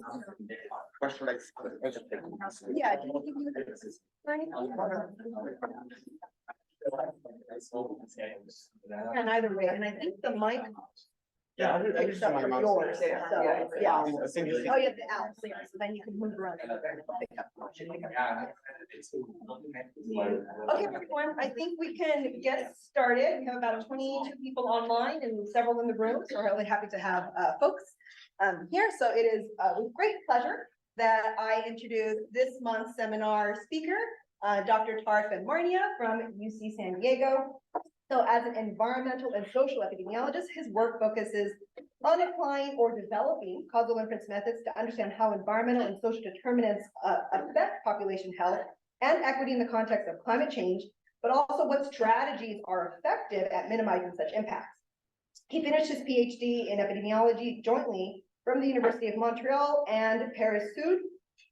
Yeah. And either way, and I think the mic. Yeah, I picks up my from mouse. yours, so, Yeah. yeah. I think you Oh, you have the L, so then you can move around. Okay, everyone, I think we can get started. We have about 22 people online and several in the room, so we're really happy to have folks here. So it is with great pleasure that I introduce this month's seminar speaker, Dr. Tarik Benmarhnia from UC San Diego. So as an environmental and social epidemiologist, his work focuses on applying or developing causal inference methods to understand how environmental and social determinants affect population health and equity in the context of climate change, but also what strategies are effective at minimizing such impacts. He finished his PhD in epidemiology jointly from the University of Montreal and Paris Sud,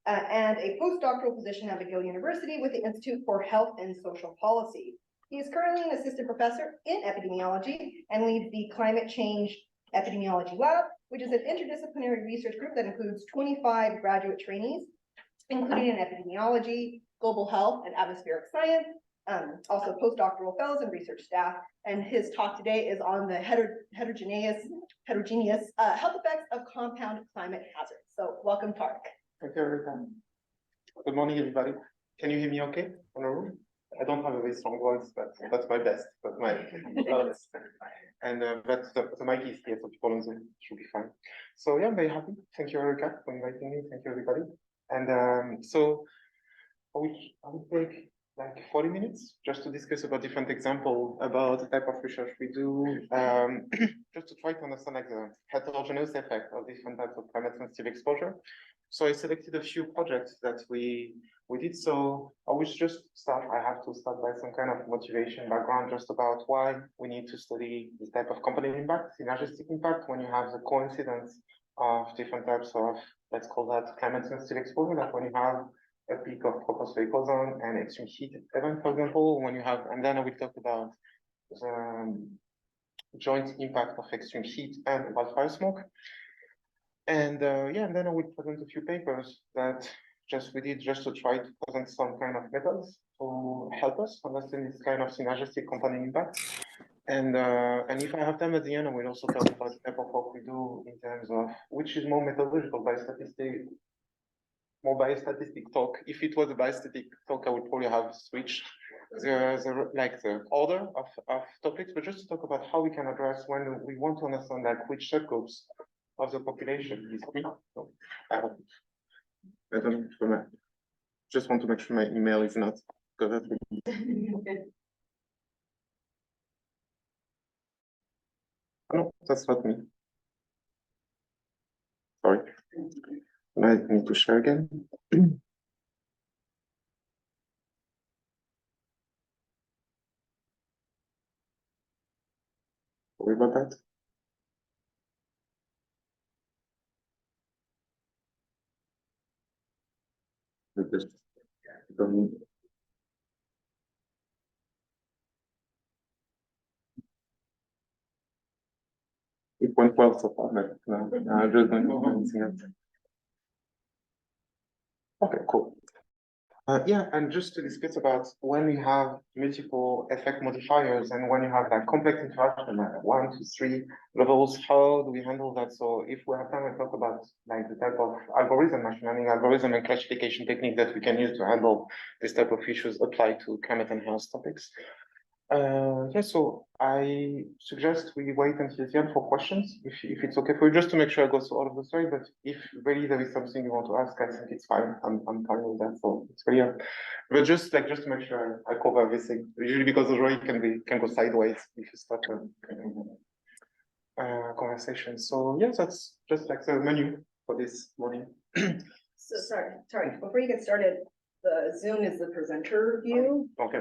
and a postdoctoral position at McGill University with the Institute for Health and Social Policy. He is currently an assistant professor in epidemiology and leads the Climate Change Epidemiology Lab, which is an interdisciplinary research group that includes 25 graduate trainees, including in epidemiology, global health, and atmospheric science, also postdoctoral fellows and research staff. And his talk today is on the heterogeneous health effects of compound climate hazards. So welcome, Tarik. Thank you, Erica. Good morning, everybody. Can you hear me okay on the room? I don't have a very strong voice, but that's my best. That's my loudest. And the mic is here, so people on Zoom should be fine. So yeah, I'm very happy. Thank you, Erica, for inviting me. Thank you, everybody. And so I would take like 40 minutes just to discuss about different examples about the type of research we do, just to try to understand like the heterogeneous effect of different types of climate sensitive exposure. So I selected a few projects that we did. So I will just start. I have to start by some kind of motivation background just about why we need to study this type of component impact, synergistic impact, when you have the coincidence of different types of, let's call that climate sensitive exposure, like when you have a peak of tropospheric ozone and extreme heat event, for example, when you have, and then I will talk about the joint impact of extreme heat and wildfire smoke. And yeah, and then I will present a few papers that we did just to try to present some kind of methods to help us understand this kind of synergistic component impact. And if I have time at the end, I will also talk about the type of work we do in terms of which is more methodological more biostatistic talk. If it was a biostatic talk, I would probably have switched the order of topics, but just to talk about how we can address when we want to understand like which subgroups of the population is free. So I don't know, just want to make sure my email is not covered. No, that's not me. Sorry. I need to share again. Sorry about that. It went well so far, but I just don't know anything else. Okay, cool. Yeah, and just to discuss about when we have multiple effect modifiers and when you have that complex interaction, like 1 to 3 levels, how do we handle that? So if we have time, I talk about like the type of algorithm, machine learning algorithm and classification technique that we can use to handle this type of issues applied to climate and health topics. Yeah, so I suggest we wait until the end for questions, if it's okay for you, just to make sure I go through all of the story. But if really there is something you want to ask, I think it's fine. I'm fine with that, so it's clear. But just to make sure I cover everything. Usually because the story can go sideways if you start a conversation. So yeah, that's just like the menu for this morning. So sorry, before you get started, the Zoom is the presenter view. Okay.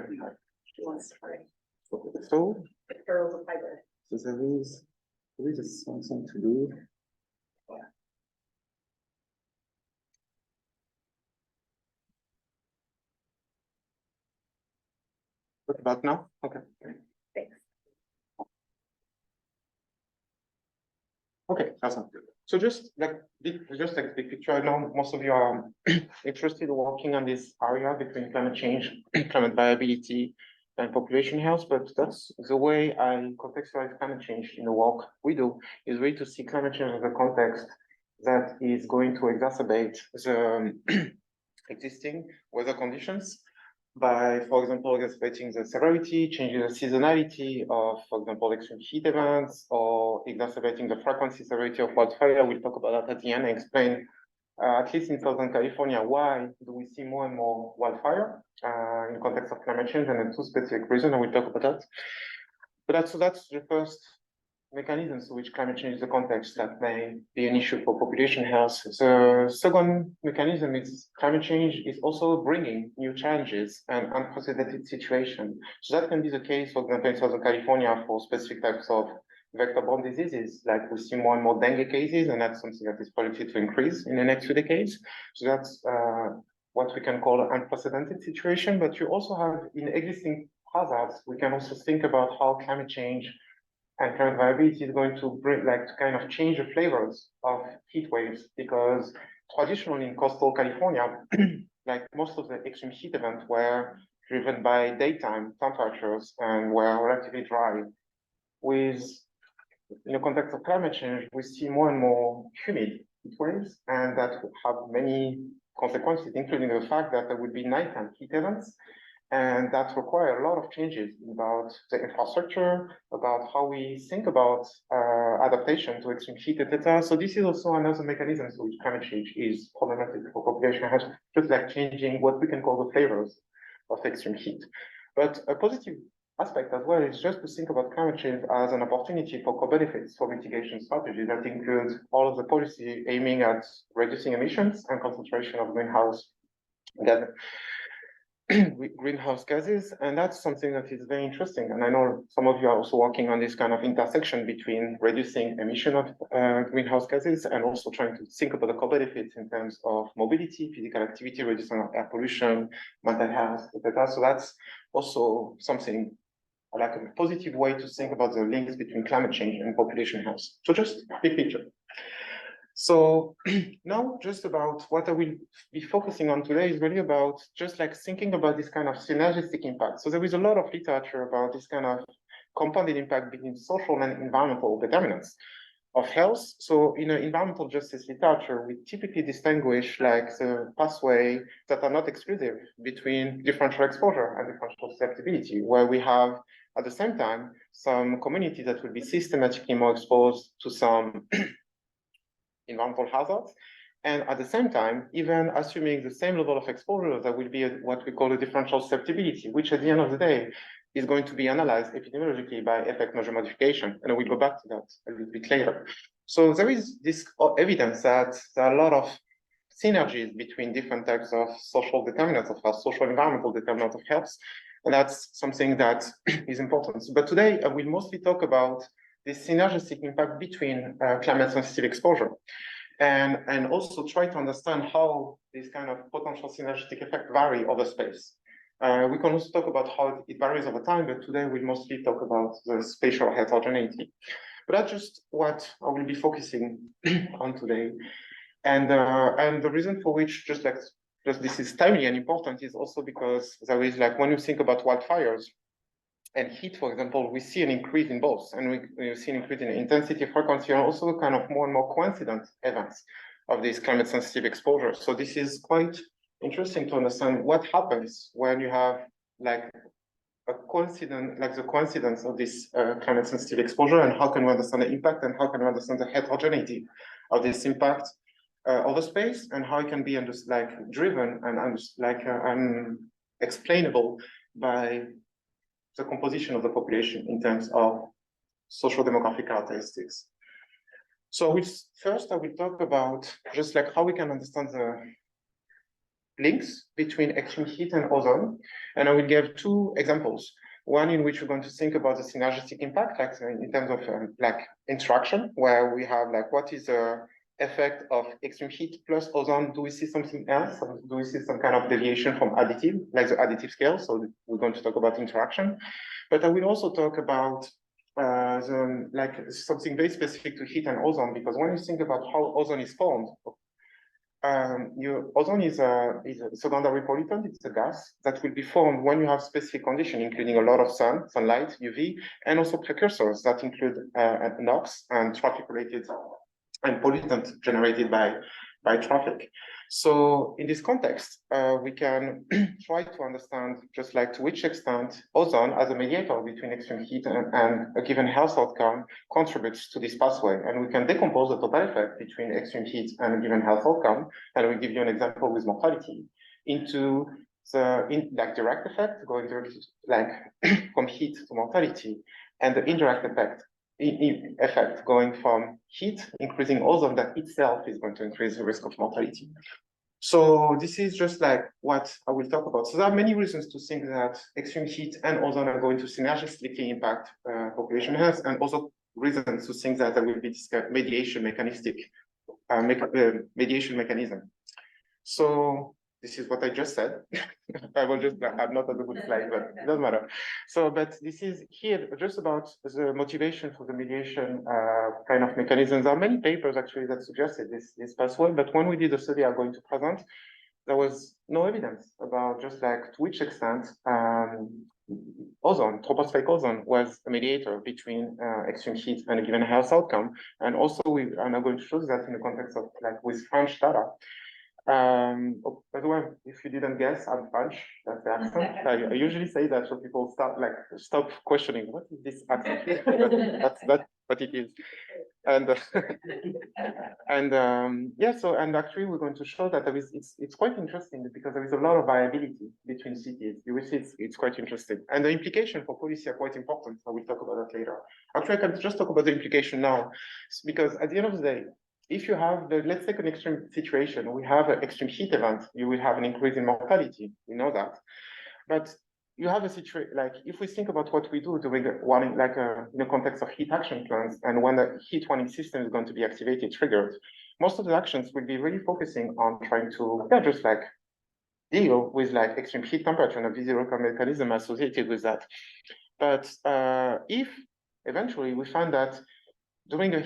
So Carol's a hybrid. So there is something to do. What about now? Okay. Thanks. Okay, awesome. So just like the big picture, I know most of you are interested in working on this area between climate change, climate variability, and population health, but that's the way I contextualize climate change in the work we do, is really to see climate change as a context that is going to exacerbate the existing weather conditions by, for example, exacerbating the severity, changing the seasonality of, for example, extreme heat events, or exacerbating the frequency severity of wildfire. We'll talk about that at the end and explain, at least in Southern California, why do we see more and more wildfire in context of climate change, and then two specific reasons, and we'll talk about that. But that's the first mechanisms to which climate change is the context that may be an issue for population health. The second mechanism is climate change is also bringing new challenges and unprecedented situations. So that can be the case, for example, in Southern California for specific types of vector-borne diseases, like we see more and more dengue cases, and that's something that is projected to increase in the next few decades. So that's what we can call an unprecedented situation, but you also have in existing hazards, we can also think about how climate change and climate variability is going to bring, like, to kind of change the flavors of heat waves, because traditionally in coastal California, like most of the extreme heat events were driven by daytime temperatures and were relatively dry. In the context of climate change, we see more and more humid heat waves, and that have many consequences, including the fact that there will be nighttime heat events. And that require a lot of changes about the infrastructure, about how we think about adaptation to extreme heat, etc. So this is also another mechanism to which climate change is problematic for population health, just like changing what we can call the flavors of extreme heat. But a positive aspect as well is just to think about climate change as an opportunity for co-benefits for mitigation strategies that include all of the policy aiming at reducing emissions and concentration of greenhouse gases, and that's something that is very interesting. And I know some of you are also working on this kind of intersection between reducing emission of greenhouse gases and also trying to think about the co-benefits in terms of mobility, physical activity, reducing air pollution, mental health, etc. So that's also something like a positive way to think about the links between climate change and population health. So just big picture. So now just about what I will be focusing on today is really about just like thinking about this kind of synergistic impact. So there is a lot of literature about this kind of compounded impact between social and environmental determinants of health. So in environmental justice literature, we typically distinguish like the pathway that are not exclusive between differential exposure and differential susceptibility, where we have at the same time some communities that will be systematically more exposed to some environmental hazards, and at the same time, even assuming the same level of exposure, there will be what we call a differential susceptibility, which at the end of the day is going to be analyzed epidemiologically by effect measure modification, and we'll go back to that a little bit later. So there is this evidence that there are a lot of synergies between different types of social determinants of health, social environmental determinants of health, and that's something that is important. But today, I will mostly talk about this synergistic impact between climate-sensitive exposure, and also try to understand how this kind of potential synergistic effect vary over space. We can also talk about how it varies over time, but today we'll mostly talk about the spatial heterogeneity. But that's just what I will be focusing on today. And the reason for which just this is timely and important is also because there is, like, when you think about wildfires and heat, for example, we see an increase in both, and we see an increase in intensity, frequency, and also kind of more and more coincident events of this climate-sensitive exposure. So this is quite interesting to understand what happens when you have like a coincidence, like the coincidence of this climate-sensitive exposure, and how can we understand the impact, and how can we understand the heterogeneity of this impact over space, and how it can be driven and explainable by the composition of the population in terms of social demographic characteristics. So first I will talk about just like how we can understand the links between extreme heat and ozone. And I will give two examples. One in which we're going to think about the synergistic impact, like in terms of interaction, where we have like what is the effect of extreme heat plus ozone. Do we see something else? Do we see some kind of deviation from additive, like the additive scale? So we're going to talk about interaction. But I will also talk about was like something very specific to heat and ozone, because when you think about how ozone is formed, ozone is a secondary pollutant. It's a gas that will be formed when you have specific conditions, including a lot of sunlight, UV, and also precursors that include NOx and traffic-related and pollutant generated by traffic. So in this context, we can try to understand just like to which extent ozone as a mediator between extreme heat and a given health outcome contributes to this pathway. And we can decompose the total effect between extreme heat and a given health outcome. And we'll give you an example with mortality into the like direct effect going directly like from heat to mortality, and the indirect effect going from heat, increasing ozone that itself is going to increase the risk of mortality. So this is just like what I will talk about. So there are many reasons to think that extreme heat and ozone are going to synergistically impact population health, and also reasons to think that there will be this mediation mechanism. So this is what I just said. I'm not on the good slide, but it doesn't matter. So, but this is here just about the motivation for the mediation kind of mechanisms. There are many papers actually that suggested this pathway, but when we did the study I'm going to present, there was no evidence about just like to which extent ozone, tropospheric ozone, was a mediator between extreme heat and a given health outcome. And also we are now going to show that in the context of like with French data. Oh, by the way, if you didn't guess, I'm French. That's the accent. I usually say that so people stop questioning what is this accent. That's what it is. And yeah, so and actually we're going to show that there is it's quite interesting because there is a lot of variability between cities. You will see it's quite interesting, and the implication for policy are quite important. So we'll talk about that later. Actually, I can just talk about the implication now, because at the end of the day, if you have let's take an extreme situation, we have an extreme heat event, you will have an increase in mortality, we know that. But you have a situation, like if we think about what we do during warning, like in the context of heat action plans, and when the heat warning system is going to be activated, triggered, most of the actions will be really focusing on trying to, just like deal with like extreme heat temperature and a physiological mechanism associated with that. But if eventually we find that during a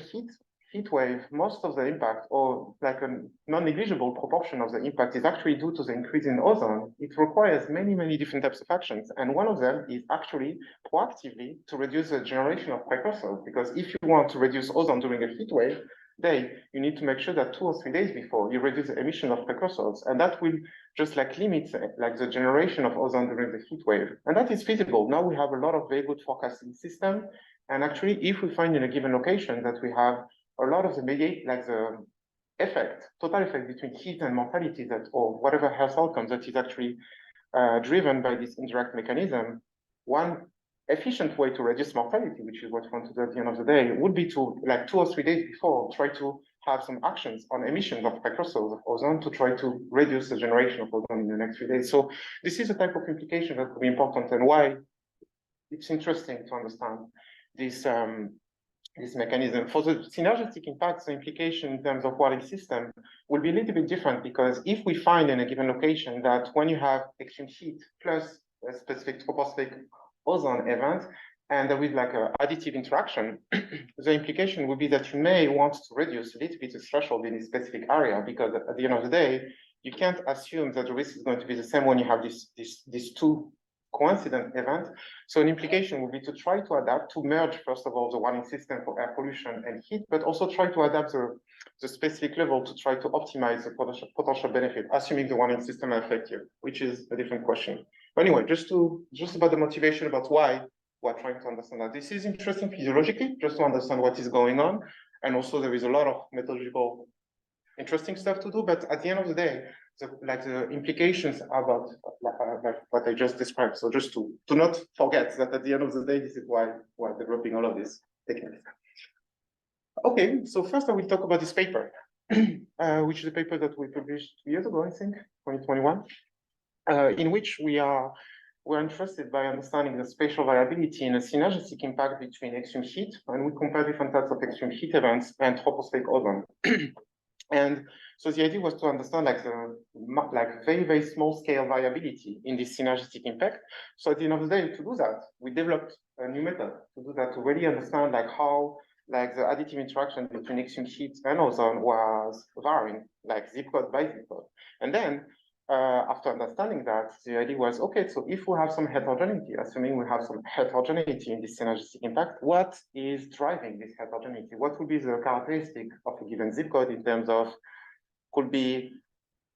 heat wave, most of the impact, or like a non-negligible proportion of the impact, is actually due to the increase in ozone. It requires many, many different types of actions. And one of them is actually proactively to reduce the generation of precursors. Because if you want to reduce ozone during a heat wave day, you need to make sure that 2 or 3 days before you reduce the emission of precursors. And that will just like limit like the generation of ozone during the heat wave. And that is feasible. Now we have a lot of very good forecasting system. And actually, if we find in a given location that we have a lot of the the effect, total effect between heat and mortality that, or whatever health outcomes that is actually driven by this indirect mechanism, one efficient way to reduce mortality, which is what we want to do at the end of the day, would be to, like 2 or 3 days before, try to have some actions on emissions of precursors of ozone to try to reduce the generation of ozone in the next few days. So this is a type of implication that could be important, and why it's interesting to understand this mechanism. For the synergistic impacts, the implication in terms of warning system will be a little bit different, because if we find in a given location that when you have extreme heat plus a specific tropospheric ozone event, and there is like an additive interaction, the implication would be that you may want to reduce a little bit the threshold in a specific area, because at the end of the day, you can't assume that the risk is going to be the same when you have these two coincident event. So an implication would be to try to adapt, to merge, first of all, the warning system for air pollution and heat, but also try to adapt the specific level to try to optimize the potential benefit, assuming the warning system are effective, which is a different question. But anyway, just about the motivation about why we're trying to understand that. This is interesting physiologically, just to understand what is going on. And also there is a lot of methodological interesting stuff to do, but at the end of the day, the implications about what I just described. So just to not forget that at the end of the day, this is why we're developing all of these techniques. Okay, so first I will talk about this paper, which is a paper that we published 2 years ago, I think, 2021, in which we're interested by understanding the spatial variability and a synergistic impact between extreme heat, and we compare different types of extreme heat events and tropospheric ozone. And So the idea was to understand like the very small scale variability in this synergistic impact. So at the end of the day, to do that, we developed a new method to do that, to really understand like how like the additive interaction between extreme heat and ozone was varying, like zip code by zip code. And then after understanding that, the idea was, okay, so if we have some heterogeneity, assuming we have some heterogeneity in this synergistic impact, what is driving this heterogeneity? What would be the characteristic of a given zip code in terms of, could be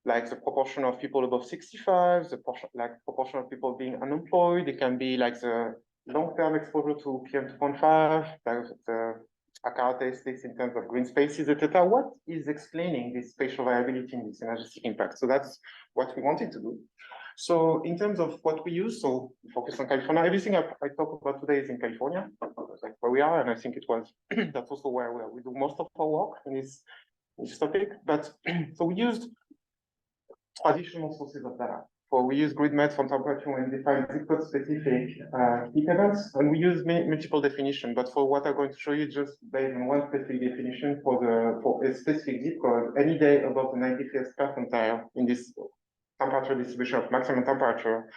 like the proportion of people above 65, the proportion of people being unemployed. It can be like the long-term exposure to PM2.5, like the characteristics in terms of green spaces, etc. What is explaining this spatial variability in this synergistic impact? So that's what we wanted to do. So in terms of what we use, so we focus on California. Everything I talk about today is in California, like where we are, and I think it was that's also where we do most of our work in this topic. But so we used traditional sources of data. So we use grid maps from temperature and define zip code specific heat events, and we use multiple definitions. But for what I'm going to show you, just based on one specific definition for a specific zip code, any day above the 95th percentile in this temperature distribution of maximum temperature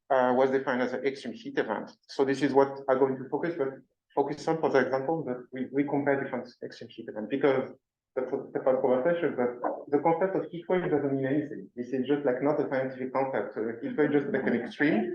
was defined as an extreme heat event. So this is what I'm going to focus on for the example, that we compare different extreme heat events, because that's a separate conversation, but the concept of heat wave doesn't mean anything. This is just like not a scientific concept. So heat wave just like an extreme.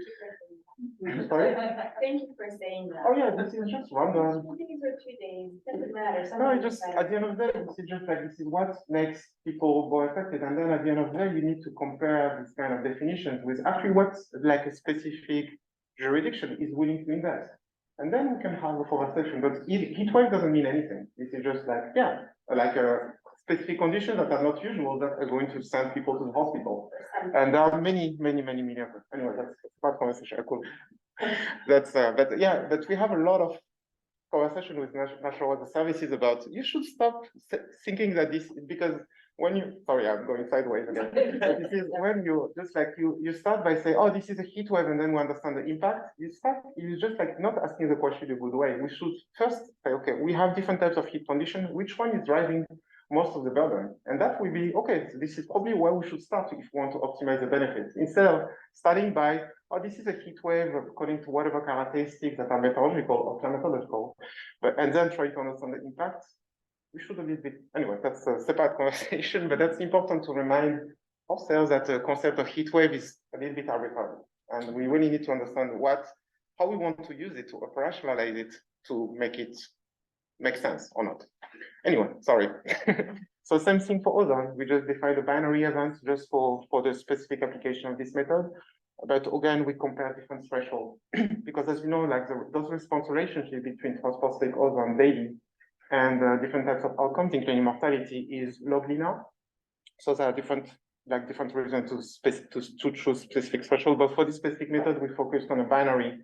Sorry? Thank you for saying that. Oh yeah, this is just random. 2 days or 2 days, doesn't matter. No, it just at the end of the day, this is just like this is what makes people more affected, and then at the end of the day, you need to compare this kind of definitions with actually what like a specific jurisdiction is willing to invest, and then we can have a conversation. But heat wave doesn't mean anything. This is just like like a specific conditions that are not usual that are going to send people to the hospital, and there are many of them. Anyway, that's part conversation. Cool. That's but we have a lot of conversation with National Weather Services about you should stop thinking that this, because when you, sorry, I'm going sideways again. This is when you just like you start by saying, oh, this is a heat wave, and then we understand the impact. You just like not asking the question in a good way. We should first say, okay, we have different types of heat conditions. Which one is driving most of the burden? And that will be, okay, so this is probably where we should start if we want to optimize the benefits. Instead of starting by, oh, this is a heat wave according to whatever characteristics that are meteorological or climatological, and then try to understand the impact. We should a little bit, anyway, that's a separate conversation, but that's important to remind ourselves that the concept of heat wave is a little bit arbitrary. And we really need to understand how we want to use it, to operationalize it, to make it make sense or not. Anyway, sorry. So same thing for ozone. We just defined a binary event just for the specific application of this method. But again, we compare different thresholds because, as you know, like those response relationship between tropospheric ozone daily and different types of outcomes, including mortality, is log linear. So there are different reasons to choose specific threshold. But for this specific method, we focused on a binary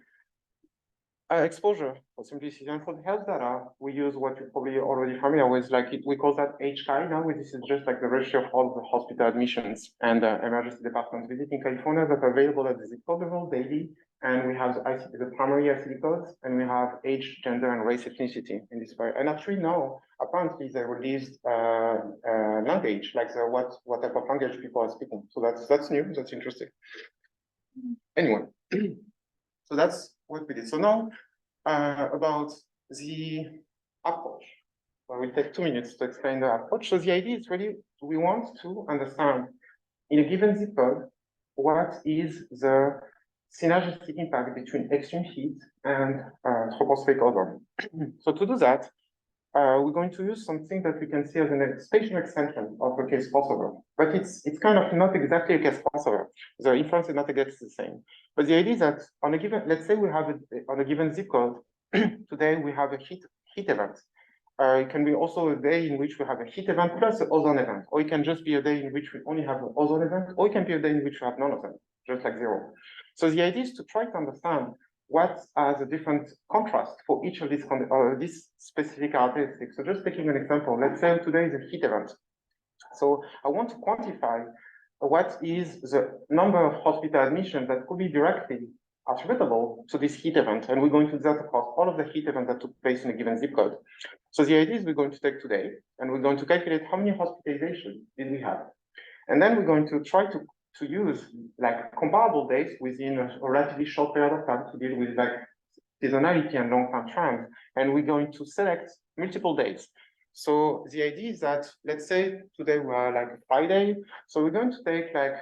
exposure for simplicity. And for the health data, we use what you're probably already familiar with, we call that HCI now. This is just like the ratio of all the hospital admissions and emergency departments visiting California that are available at the zip code level daily. And we have the primary ICD codes, and we have age, gender, and race ethnicity in this way. And actually now, apparently they released language, like what type of language people are speaking. So that's new, that's interesting. Anyway, so that's what we did. So now about the approach. So we'll take 2 minutes to explain the approach. So the idea is really, we want to understand in a given zip code, what is the synergistic impact between extreme heat and tropospheric ozone. So to do that, we're going to use something that we can see as a spatial extension of a case crossover, but it's kind of not exactly a case crossover. The inference is not exactly the same. But the idea is that on a given, let's say we have on a given zip code, today we have a heat event. It can be also a day in which we have a heat event plus an ozone event, or it can just be a day in which we only have an ozone event, or it can be a day in which we have none of them, just like zero. So the idea is to try to understand what are the different contrasts for each of these specific characteristics. So just taking an example, let's say today is a heat event. So I want to quantify what is the number of hospital admissions that could be directly attributable to this heat event. And we're going to do that across all of the heat events that took place in a given zip code. So the idea is we're going to take today, and we're going to calculate how many hospitalizations did we have. And then we're going to try to use like comparable days within a relatively short period of time to deal with like seasonality and long-term trends. And we're going to select multiple days. So the idea is that, let's say today we are like Friday. So we're going to take like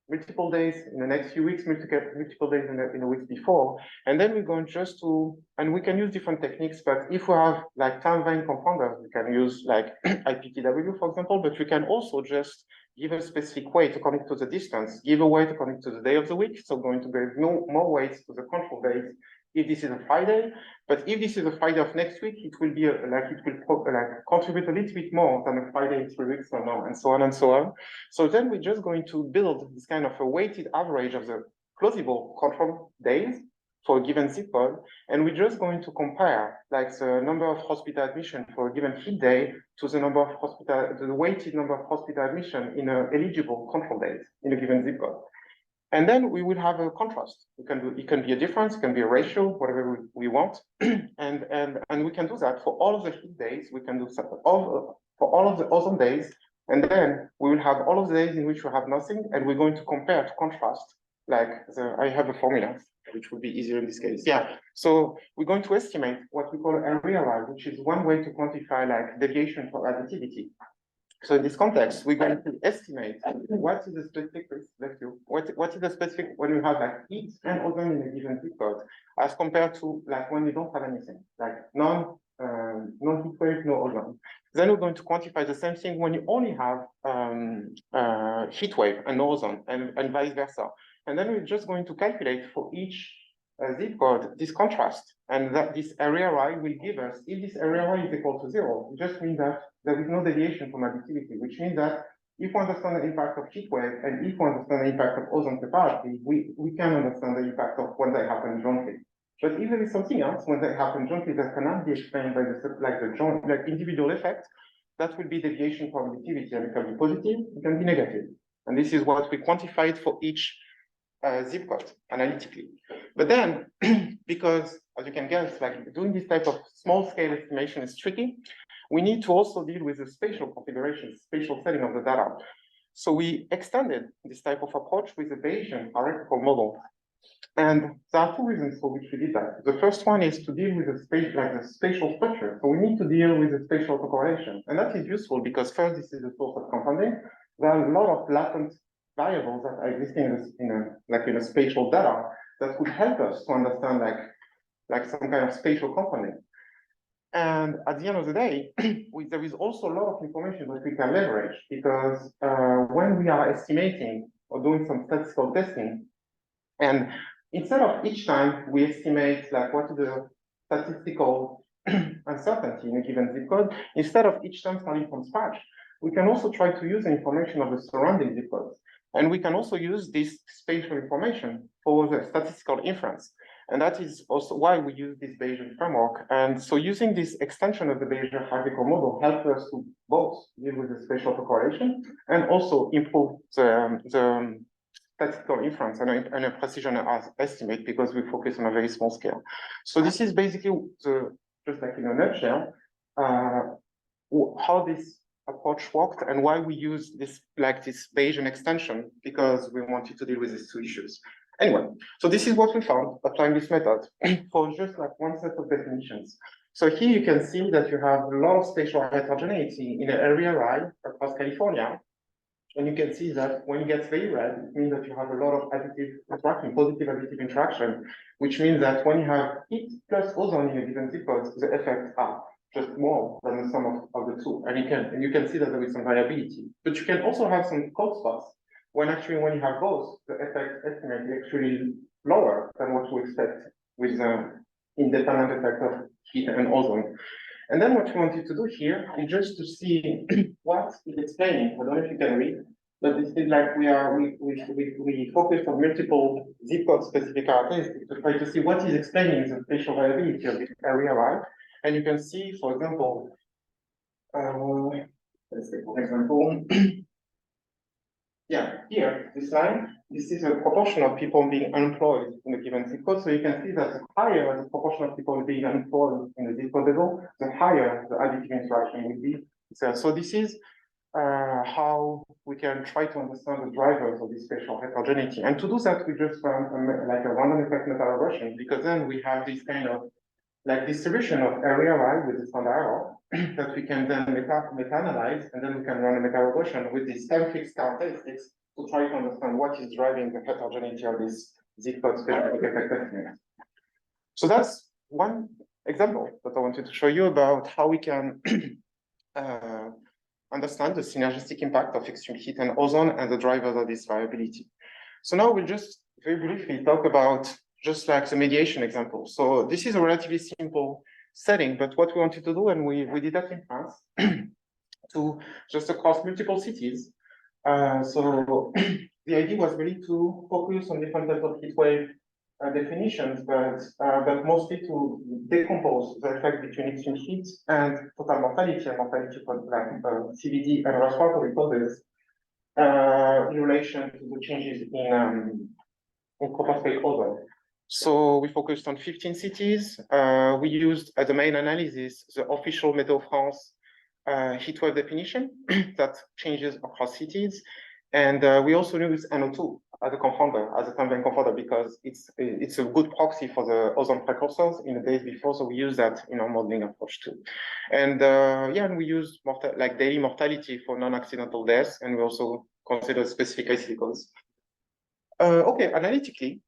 multiple days in the next few weeks, multiple days in the weeks before. And then we're going just to, and we can use different techniques, but if we have like time varying confounders, we can use like IPTW, for example, but we can also just give a specific weight according to the distance, give a weight according to the day of the week. So going to give no more weights to the control days if this is a Friday, but if this is a Friday of next week, it will be contribute a little bit more than a Friday in 3 weeks from now, and so on and so on. So then we're just going to build this kind of a weighted average of the plausible control days for a given zip code, and we're just going to compare like the number of hospital admission for a given heat day to the number of the weighted number of hospital admission in eligible control days in a given zip code. And then we will have a contrast. It can be a difference, it can be a ratio, whatever we want. and we can do that for all of the heat days. We can do that for all of the ozone days. And then we will have all of the days in which we have nothing. And we're going to compare to contrast. Like I have a formula, which would be easier in this case. Yeah. So we're going to estimate what we call area rise, which is one way to quantify like deviation for additivity. So in this context, we're going to estimate what is the specific what is the specific when you have like heat and ozone in a given zip code as compared to like when you don't have anything, like no heat wave, no ozone. Then we're going to quantify the same thing when you only have heat wave and no ozone, and vice versa. And then we're just going to calculate for each zip code this contrast, and that this area y will give us, if this area y is equal to 0, it just means that there is no deviation from additivity, which means that if we understand the impact of heat wave and if we understand the impact of ozone separately, we can understand the impact of when they happen jointly. But if there is something else when they happen jointly that cannot be explained by the individual effect, that will be deviation from additivity, and it can be positive, it can be negative. And this is what we quantified for each zip code analytically. But then, because as you can guess, like doing this type of small scale estimation is tricky, we need to also deal with the spatial configuration, spatial setting of the data. So we extended this type of approach with the Bayesian hierarchical model. And there are two reasons for which we did that. The first one is to deal with the space, like the spatial structure. So we need to deal with the spatial autocorrelation. And that is useful because first, this is a source of confounding. There are a lot of latent variables that are existing in a spatial data that would help us to understand like some kind of spatial confounding. And at the end of the day, there is also a lot of information that we can leverage, because when we are estimating or doing some statistical testing, and instead of each time we estimate like what is the statistical uncertainty in a given zip code, instead of each time starting from scratch, we can also try to use the information of the surrounding zip codes. And we can also use this spatial information for the statistical inference. And that is also why we use this Bayesian framework. And so using this extension of the Bayesian hierarchical model helps us to both deal with the spatial autocorrelation and also improve the statistical inference and a precision estimate, because we focus on a very small scale. So this is basically just like in a nutshell, how this approach worked and why we use this Bayesian extension, because we wanted to deal with these two issues. Anyway, so this is what we found applying this method for just like one set of definitions. So here you can see that you have a lot of spatial heterogeneity in an area I across California. And you can see that when it gets very red, it means that you have a lot of additive interaction, positive additive interaction, which means that when you have heat plus ozone in a given zip code, the effects are just more than the sum of the two. And you can see that there is some variability. But you can also have some cold spots when you have both, the effect estimate is actually lower than what we expect with the independent effect of heat and ozone. And then what we wanted to do here is just to see what is explaining. I don't know if you can read, but this is like we focused on multiple zip code specific characteristics to try to see what is explaining the spatial variability of this area, right? And you can see, for example, let's take for example, yeah, here this line this is a proportion of people being unemployed in a given zip code. So you can see that the higher the proportion of people being unemployed in the zip code level, the higher the additive interaction will be. So this is how we can try to understand the drivers of this spatial heterogeneity. And to do that, we just run like a random effect meta-regression, because then we have this kind of like distribution of area, right, with the standard error that we can then meta-analyze, and then we can run a meta-regression with these time-fixed characteristics to try to understand what is driving the heterogeneity of this zip code specific effect estimate. So that's one example that I wanted to show you about how we can understand the synergistic impact of extreme heat and ozone and the drivers of this variability. So now we'll just very briefly talk about just like the mediation example. So this is a relatively simple setting, but what we wanted to do, and we did that in France, to just across multiple cities. So the idea was really to focus on different types of heat wave definitions, but mostly to decompose the effect between extreme heat and total mortality and mortality for like CVD and respiratory causes in relation to the changes in tropospheric ozone. So we focused on 15 cities. We used as the main analysis the official Météo France heat wave definition that changes across cities. And we also use NO2 as a confounder, as a time bank confounder, because it's a good proxy for the ozone precursors in the days before. So we use that in our modeling approach too. And yeah, and we use like daily mortality for non-accidental deaths, and we also consider specific acidicals. Okay, analytically,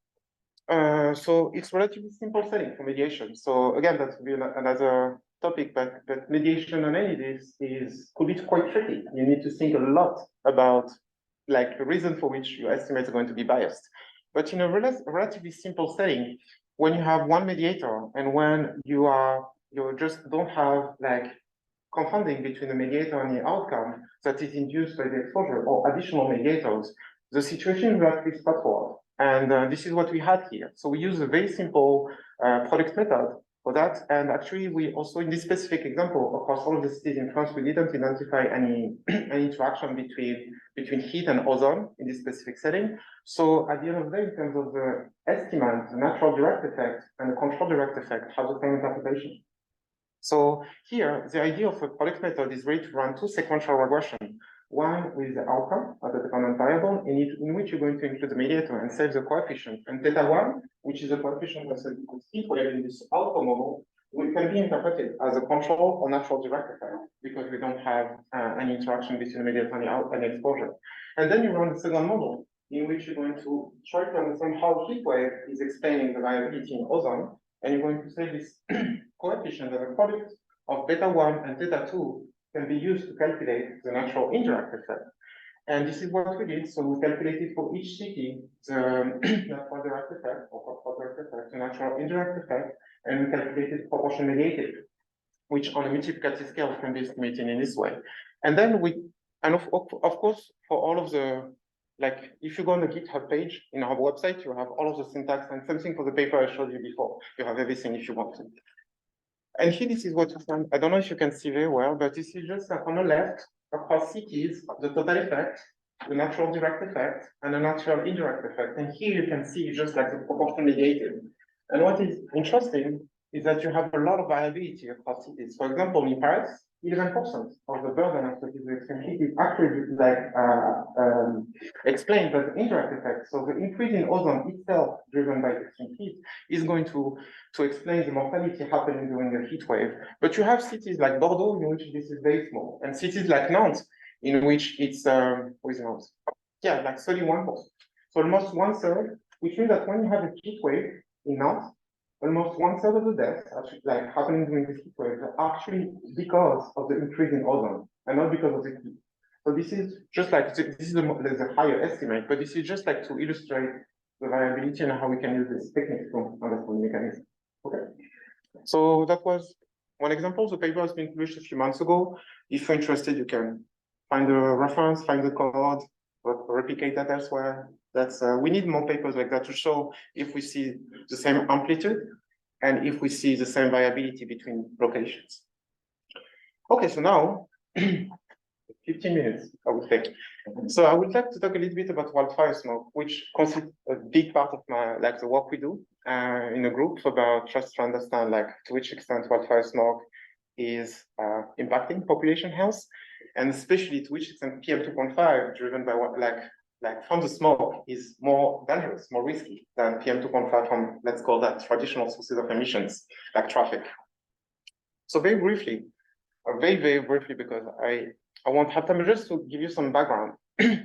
so it's relatively simple setting for mediation. So again, that would be another topic, but mediation analysis could be quite tricky. You need to think a lot about like the reason for which your estimates are going to be biased. But in a relatively simple setting, when you have one mediator and when you just don't have like confounding between the mediator and the outcome that is induced by the exposure or additional mediators, the situation is relatively straightforward. And this is what we had here. So we use a very simple product method for that. And actually, we also, in this specific example, across all of the cities in France, we didn't identify any interaction between heat and ozone in this specific setting. So at the end of the day, in terms of the estimate, the natural direct effect and the control direct effect have the same interpretation. So here, the idea of a product method is really to run two sequential regressions. One with the outcome of the dependent variable, in which you're going to include the mediator and save the coefficient. And theta1, which is a coefficient that's a heat wave in this alpha model, can be interpreted as a control or natural direct effect, because we don't have any interaction between the mediator and the exposure. And then you run the second model, in which you're going to try to understand how heat wave is explaining the variability in ozone, and you're going to say this coefficient as a product of beta1 and theta2 can be used to calculate the natural indirect effect. And this is what we did. So we calculated for each city the natural direct effect or direct effect, the natural indirect effect, and we calculated proportion mediated, which on a multiplicative scale can be estimated in this way. And then of course, for all of the, like, if you go on the GitHub page in our website, you have all of the syntax and something for the paper I showed you before. You have everything if you want to. And here, this is what you find. I don't know if you can see very well, but this is just on the left, across cities, the total effect, the natural direct effect, and the natural indirect effect. And here you can see just like the proportion mediated. And what is interesting is that you have a lot of variability across cities. For example, in Paris, 11% of the burden associated with extreme heat is actually like explained by the indirect effect. So the increase in ozone itself, driven by extreme heat, is going to explain the mortality happening during the heat wave. But you have cities like Bordeaux, in which this is very small, and cities like Nantes, in which it's yeah, like 31%. So almost 1/3, which means that when you have a heat wave in Nantes, almost 1/3 of the deaths actually like happening during the heat wave are actually because of the increase in ozone and not because of the heat. So this is just like, this is the higher estimate, but this is just like to illustrate the variability and how we can use this technique to understand the mechanism. Okay. So that was one example. The paper has been published a few months ago. If you're interested, you can find the reference, find the code, or replicate that elsewhere. That's we need more papers like that to show if we see the same amplitude and if we see the same variability between locations. Okay, so now a 15 minutes, I would say. So I would like to talk a little bit about wildfire smoke, which constitutes a big part of my, like the work we do in a group about just to understand like to which extent wildfire smoke is impacting population health, and especially to which extent PM2.5 driven by what like from the smoke is more dangerous, more risky than PM2.5 from, let's call that, traditional sources of emissions, like traffic. So very briefly, very briefly, because I want time just to give you some background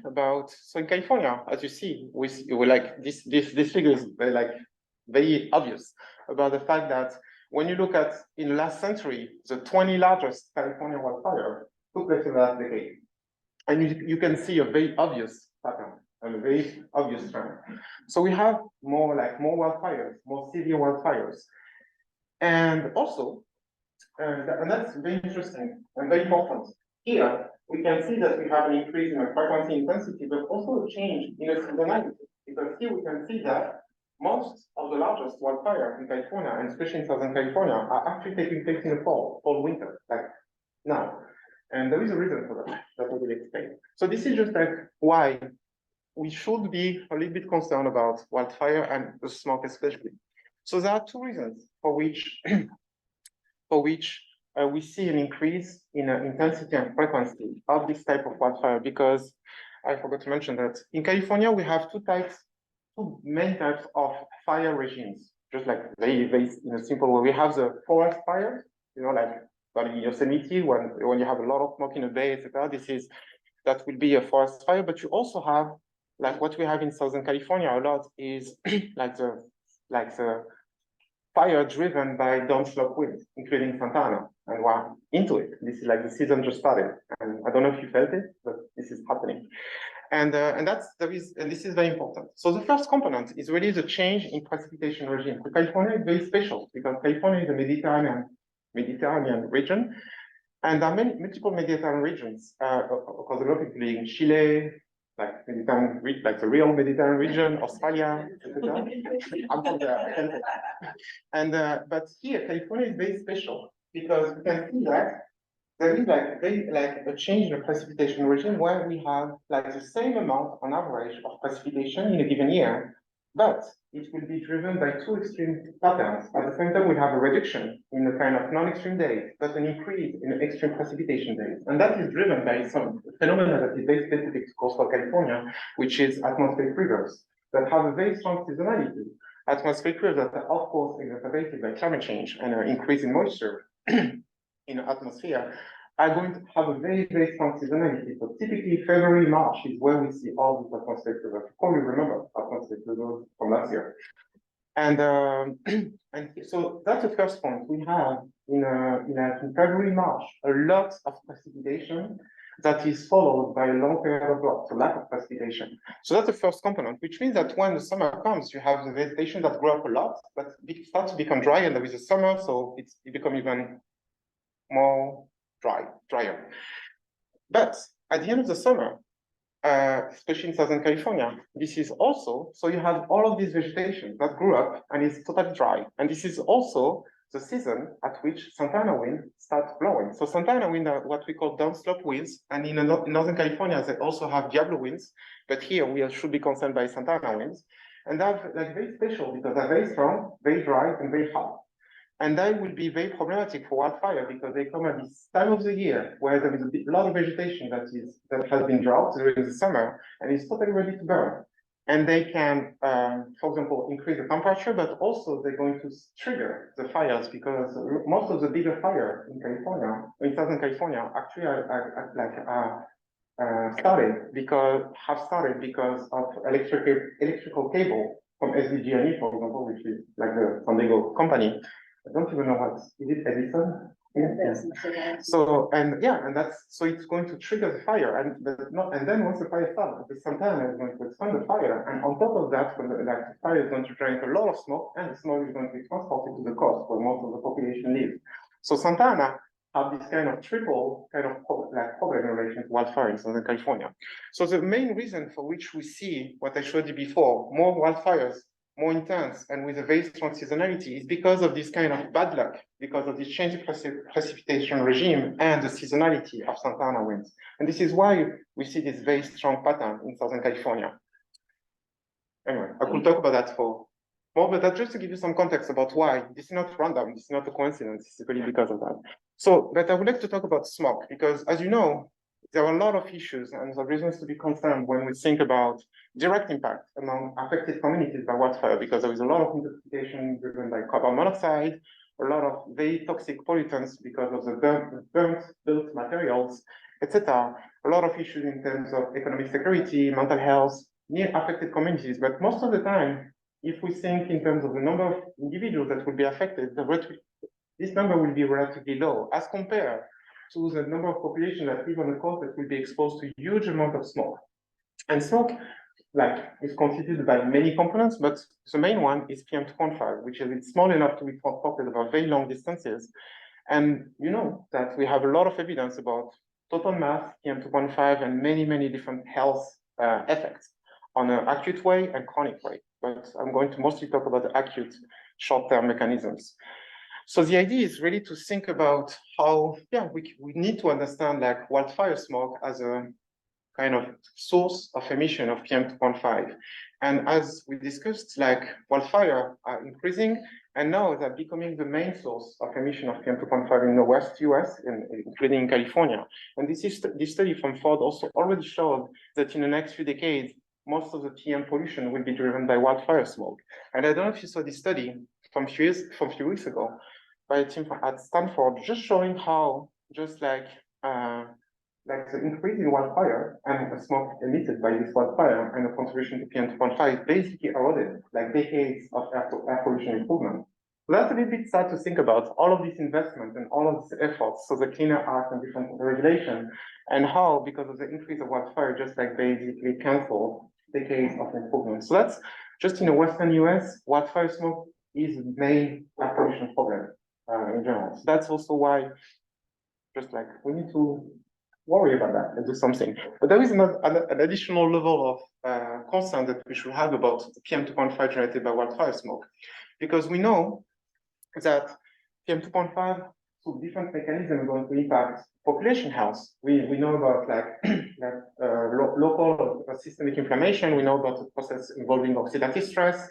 about, so in California, as you see, we like this figure is very obvious about the fact that when you look at in the last century, the 20 largest California wildfire took place in the last decade. And you can see a very obvious pattern and a very obvious trend. So we have more wildfires, more severe wildfires. And also, and that's very interesting and very important. Here, we can see that we have an increase in the frequency intensity, but also a change in the seasonality. Because here we can see that most of the largest wildfires in California, and especially in Southern California, are actually taking place in the fall winter, like now. And there is a reason for that I will explain. So this is just like why we should be a little bit concerned about wildfire and the smoke especially. So there are two reasons for which we see an increase in intensity and frequency of this type of wildfire, because I forgot to mention that in California we have two main types of fire regimes, just like very in a simple way. We have the forest fire, like in Yosemite when you have a lot of smoke in a bay, etc. That will be a forest fire, but you also have like what we have in Southern California a lot is like the fire driven by downslope winds, including Santa Ana, and we're into it. This is like the season just started, and I don't know if you felt it, but this is happening. And this is very important. So the first component is really the change in precipitation regime. So California is very special because California is a Mediterranean region, and there are multiple Mediterranean regions across the globe, including Chile, like the real Mediterranean region, Australia, etc. I'm from there. And but here, California is very special because we can see that there is a change in the precipitation regime where we have like the same amount on average of precipitation in a given year, but it will be driven by two extreme patterns. At the same time, we have a reduction in the kind of non-extreme days, but an increase in the extreme precipitation days. And that is driven by some phenomena that is very specific to coastal California, which is atmospheric rivers that have a very strong seasonality. Atmospheric rivers that are, of course, exacerbated by climate change and an increase in moisture in the atmosphere are going to have a very strong seasonality. So typically February, March is where we see all these atmospheric rivers. You probably remember atmospheric rivers from last year. And so that's the first point. We have in February, March, a lot of precipitation that is followed by a long period of drought, so lack of precipitation. So that's the first component, which means that when the summer comes, you have the vegetation that grows up a lot, but it starts to become dry, and there is a summer, so it becomes even more drier. But at the end of the summer, especially in Southern California, this is also, so you have all of this vegetation that grew up and is totally dry. And this is also the season at which Santa Ana wind starts blowing. So Santa Ana wind are what we call downslope winds. And in Northern California, they also have Diablo winds. But here we should be concerned by Santa Ana winds. And they're like very special because they're very strong, very dry, and very hot. And they will be very problematic for wildfire because they come at this time of the year where there is a lot of vegetation that has been drought during the summer and is totally ready to burn. And they can, for example, increase the temperature, but also they're going to trigger the fires because most of the bigger fires in California, in Southern California, actually started because of electrical cable from SDG&E, for example, which is like the San Diego company. I don't even know what is it, Edison? Yeah. So it's going to trigger the fire, and then once the fire starts, the Santa Ana is going to expand the fire, and on top of that, the fire is going to generate a lot of smoke, and the smoke is going to be transported to the coast where most of the population lives. So Santa Ana have this kind of triple problem in relation to wildfire in Southern California. So the main reason for which we see what I showed you before, more wildfires more intense and with a very strong seasonality is because of this kind of bad luck, because of this change in precipitation regime and the seasonality of Santa Ana winds. And this is why we see this very strong pattern in Southern California. Anyway, I could talk about that for more, but that's just to give you some context about why. This is not random, this is not a coincidence, it's really because of that. So, but I would like to talk about smoke, because as you know, there are a lot of issues and there are reasons to be concerned when we think about direct impact among affected communities by wildfire, because there is a lot of interpretation driven by carbon monoxide, a lot of very toxic pollutants because of the burnt built materials, etc. A lot of issues in terms of economic security, mental health, near affected communities. But most of the time, if we think in terms of the number of individuals that will be affected, this number will be relatively low as compared to the number of population that live on the coast that will be exposed to huge amount of smoke. And smoke, is constituted by many components, but the main one is PM2.5, which is small enough to be transported over very long distances. And you know that we have a lot of evidence about total mass, PM2.5, and many, many different health effects on an acute way and chronic way. But I'm going to mostly talk about the acute short-term mechanisms. So the idea is really to think about how, we need to understand wildfire smoke as a kind of source of emission of PM2.5. And as we discussed, wildfire are increasing, and now they're becoming the main source of emission of PM2.5 in the West US, including California. And this study from Ford also already showed that in the next few decades, most of the PM pollution will be driven by wildfire smoke. And I don't know if you saw this study from a few weeks ago by a team at Stanford, just showing how the increase in wildfire and the smoke emitted by this wildfire and the contribution to PM2.5 basically eroded decades of air pollution improvement. So that's a little bit sad to think about all of this investment and all of these efforts, so the Cleaner Act and different regulation, and how, because of the increase of wildfire, just basically canceled decades of improvement. So that's just in the Western US, wildfire smoke is the main air pollution problem in general. So that's also why we need to worry about that and do something. But there is an additional level of concern that we should have about the PM2.5 generated by wildfire smoke, because we know that PM2.5 through different mechanisms are going to impact population health. We know about local systemic inflammation. We know about the process involving oxidative stress.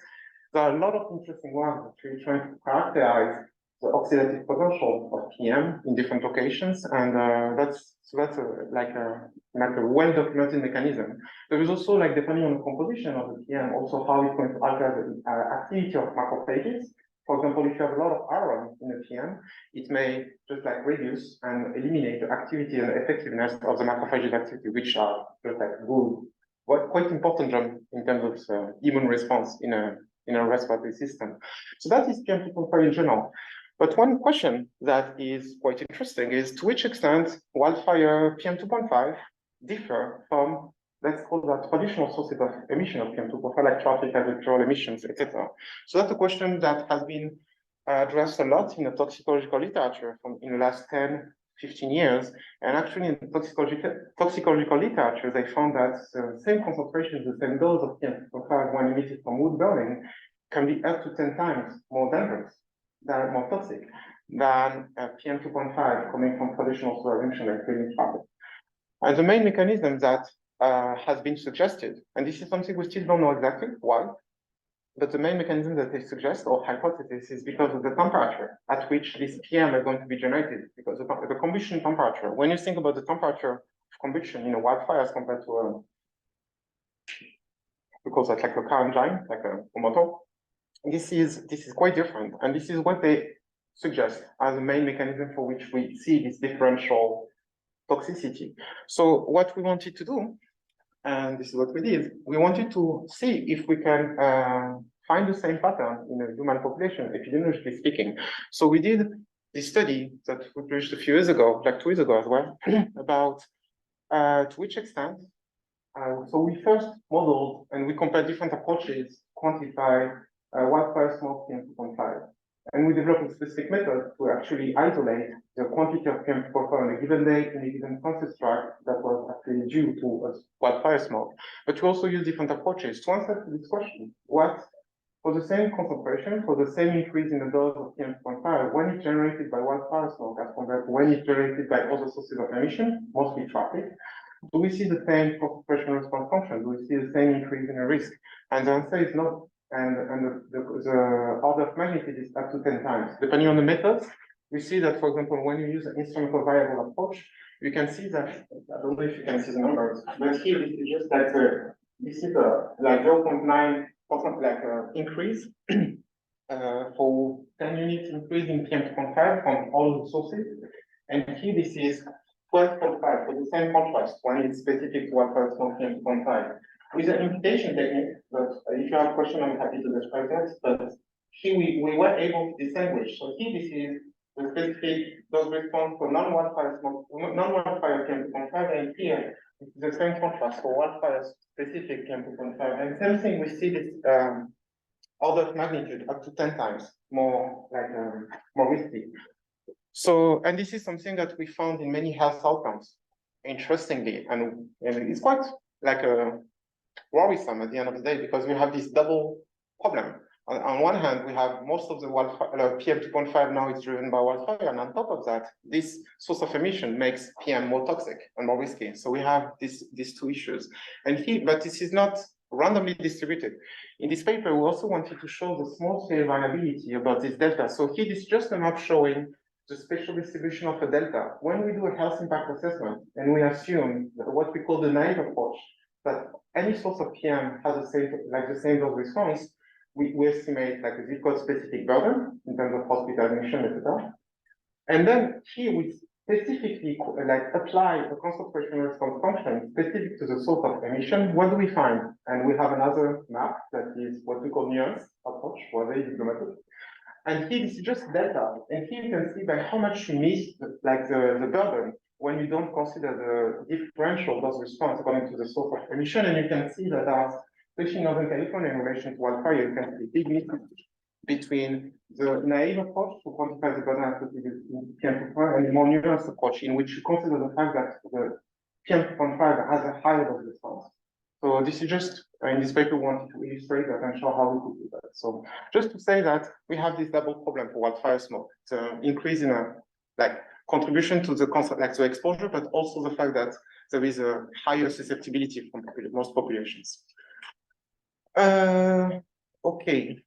There are a lot of interesting ones that we're trying to characterize the oxidative potential of PM in different locations, and that's a well-documented mechanism. There is also, depending on the composition of the PM, also how it's going to alter the activity of macrophages. For example, if you have a lot of iron in the PM, it may just reduce and eliminate the activity and effectiveness of the macrophage's activity, which are just quite important in terms of immune response in a respiratory system. So that is PM2.5 in general. But one question that is quite interesting is to which extent wildfire PM2.5 differ from, let's call that, traditional sources of emission of PM2.5, like traffic, agricultural emissions, etc. So that's a question that has been addressed a lot in the toxicological literature in the last 10, 15 years. And actually in the toxicological literature, they found that the same concentration, the same dose of PM2.5 when emitted from wood burning can be up to 10 times more dangerous, more toxic than PM2.5 coming from traditional source of emission like building traffic. And the main mechanism that has been suggested, and this is something we still don't know exactly why, but the main mechanism that they suggest or hypothesis is because of the temperature at which this PM are going to be generated, because the combustion temperature. When you think about the temperature of combustion in a wildfire as compared to because that's like a car engine, like a motor, this is quite different, and this is what they suggest as the main mechanism for which we see this differential toxicity. So what we wanted to do, and this is what we did, we wanted to see if we can find the same pattern in a human population, epidemiologically speaking. So we did this study that we published a few years ago, like 2 years ago as well, about to which extent. So we first modeled and we compared different approaches to quantify wildfire smoke PM2.5. And we developed a specific method to actually isolate the quantity of PM2.5 on a given day in a given census tract that was actually due to wildfire smoke. But we also use different approaches to answer this question. What for the same concentration, for the same increase in the dose of PM2.5, when it's generated by wildfire smoke as compared to when it's generated by other sources of emission, mostly traffic, do we see the same concentration response function? Do we see the same increase in the risk? And the answer is no. And the order of magnitude is up to 10 times. Depending on the methods, we see that, for example, when you use an instrumental variable approach, you can see that, I don't know if you can see the numbers, but here this is just like this is like 0.9% like increase for 10 units increase in PM2.5 from all the sources. And here this is 12.5 for the same contrast when it's specific to wildfire smoke PM2.5. With an imputation technique, but if you have a question, I'm happy to describe that. But here we were able to distinguish. So here this is the specific dose response for non-wildfire smoke, non-wildfire PM2.5, and here it's the same contrast for wildfire specific PM2.5. And same thing, we see this order of magnitude up to 10 times more like more risky. So, and this is something that we found in many health outcomes, interestingly, and it's quite like worrisome at the end of the day, because we have this double problem. On one hand, we have most of the wildfire, PM2.5 now is driven by wildfire, and on top of that, this source of emission makes PM more toxic and more risky. So we have these two issues. And here, but this is not randomly distributed. In this paper, we also wanted to show the small scale variability about this delta. So here is just a map showing the spatial distribution of a delta. When we do a health impact assessment, and we assume what we call the naive approach, that any source of PM has the same dose response, we estimate like a zip code specific burden in terms of hospital admission, etc. And then here we specifically like apply a concentration response function specific to the source of emission. What do we find? And we have another map that is what we call nuance approach, or very diplomatic. And here this is just delta. And here you can see by how much you miss the burden when you don't consider the differential dose response according to the source of emission. And you can see that especially in Northern California in relation to wildfire, you can see big mismatch between the naive approach to quantify the burden associated with PM2.5 and the more nuanced approach in which you consider the fact that the PM2.5 has a higher dose response. So this is just, in this paper, we wanted to illustrate that and show how we could do that. So just to say that we have this double problem for wildfire smoke. It's an increase in a contribution to the concept, to exposure, but also the fact that there is a higher susceptibility from most populations. Okay.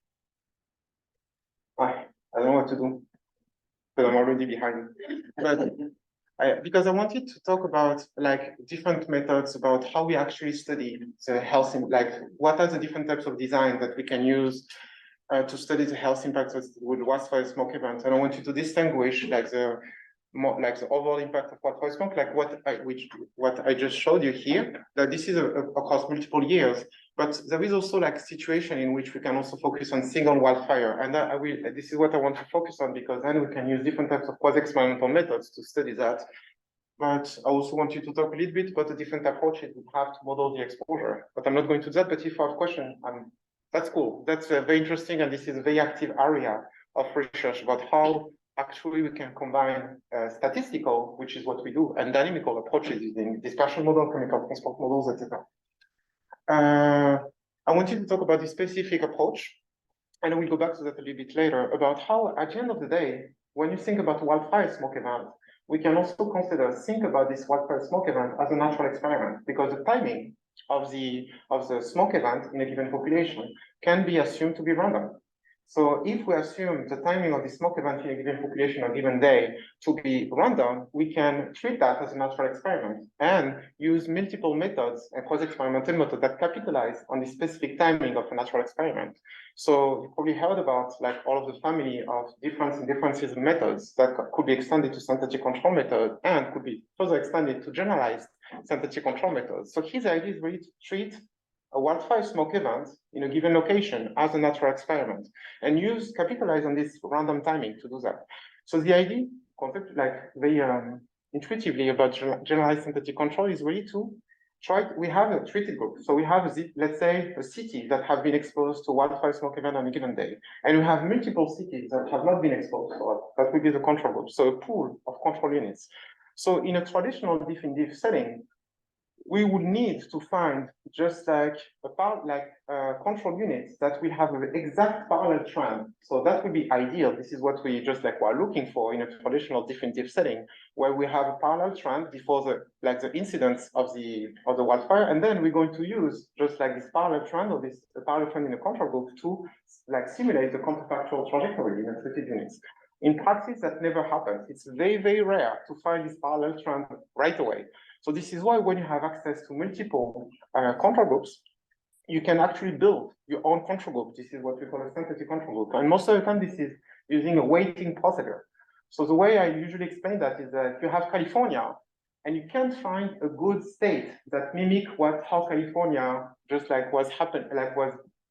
I don't know what to do, but I'm already behind. But because I wanted to talk about different methods about how we actually study the health, what are the different types of design that we can use to study the health impacts with wildfire smoke events. And I want you to distinguish the overall impact of wildfire smoke, what I just showed you here, that this is across multiple years. But there is also situation in which we can also focus on single wildfire. And this is what I want to focus on, because then we can use different types of quasi-experimental methods to study that. But I also want you to talk a little bit about the different approaches we have to model the exposure. But I'm not going to do that, but if you have a question, that's cool. That's very interesting. And this is a very active area of research about how actually we can combine statistical, which is what we do, and dynamical approaches using dispersion model, chemical transport models, etc. I wanted to talk about this specific approach, and we'll go back to that a little bit later, about how, at the end of the day, when you think about wildfire smoke event, we can also think about this wildfire smoke event as a natural experiment, because the timing of the smoke event in a given population can be assumed to be random. So if we assume the timing of the smoke event in a given population or given day to be random, we can treat that as a natural experiment and use multiple methods and quasi-experimental methods that capitalize on the specific timing of a natural experiment. So you probably heard about all of the family of differences in methods that could be extended to synthetic control method and could be further extended to generalized synthetic control methods. So his idea is really to treat a wildfire smoke event in a given location as a natural experiment and capitalize on this random timing to do that. So the idea, very intuitively about generalized synthetic control is really to we have a treated group. So we have, let's say, a city that have been exposed to wildfire smoke event on a given day. And we have multiple cities that have not been exposed to it. That would be the control group. So a pool of control units. So in a traditional diff in diff setting, we would need to find just like control units that will have an exact parallel trend. So that would be ideal. This is what we just like were looking for in a traditional definitive setting, where we have a parallel trend before the incidence of the wildfire, and then we're going to use just like this parallel trend or this parallel trend in the control group to like simulate the counterfactual trajectory in the treated units. In practice, that never happens. It's very, very rare to find this parallel trend right away. So this is why when you have access to multiple control groups, you can actually build your own control group. This is what we call a synthetic control group. And most of the time, this is using a weighting procedure. So the way I usually explain that is that you have California, and you can't find a good state that mimic how California just like was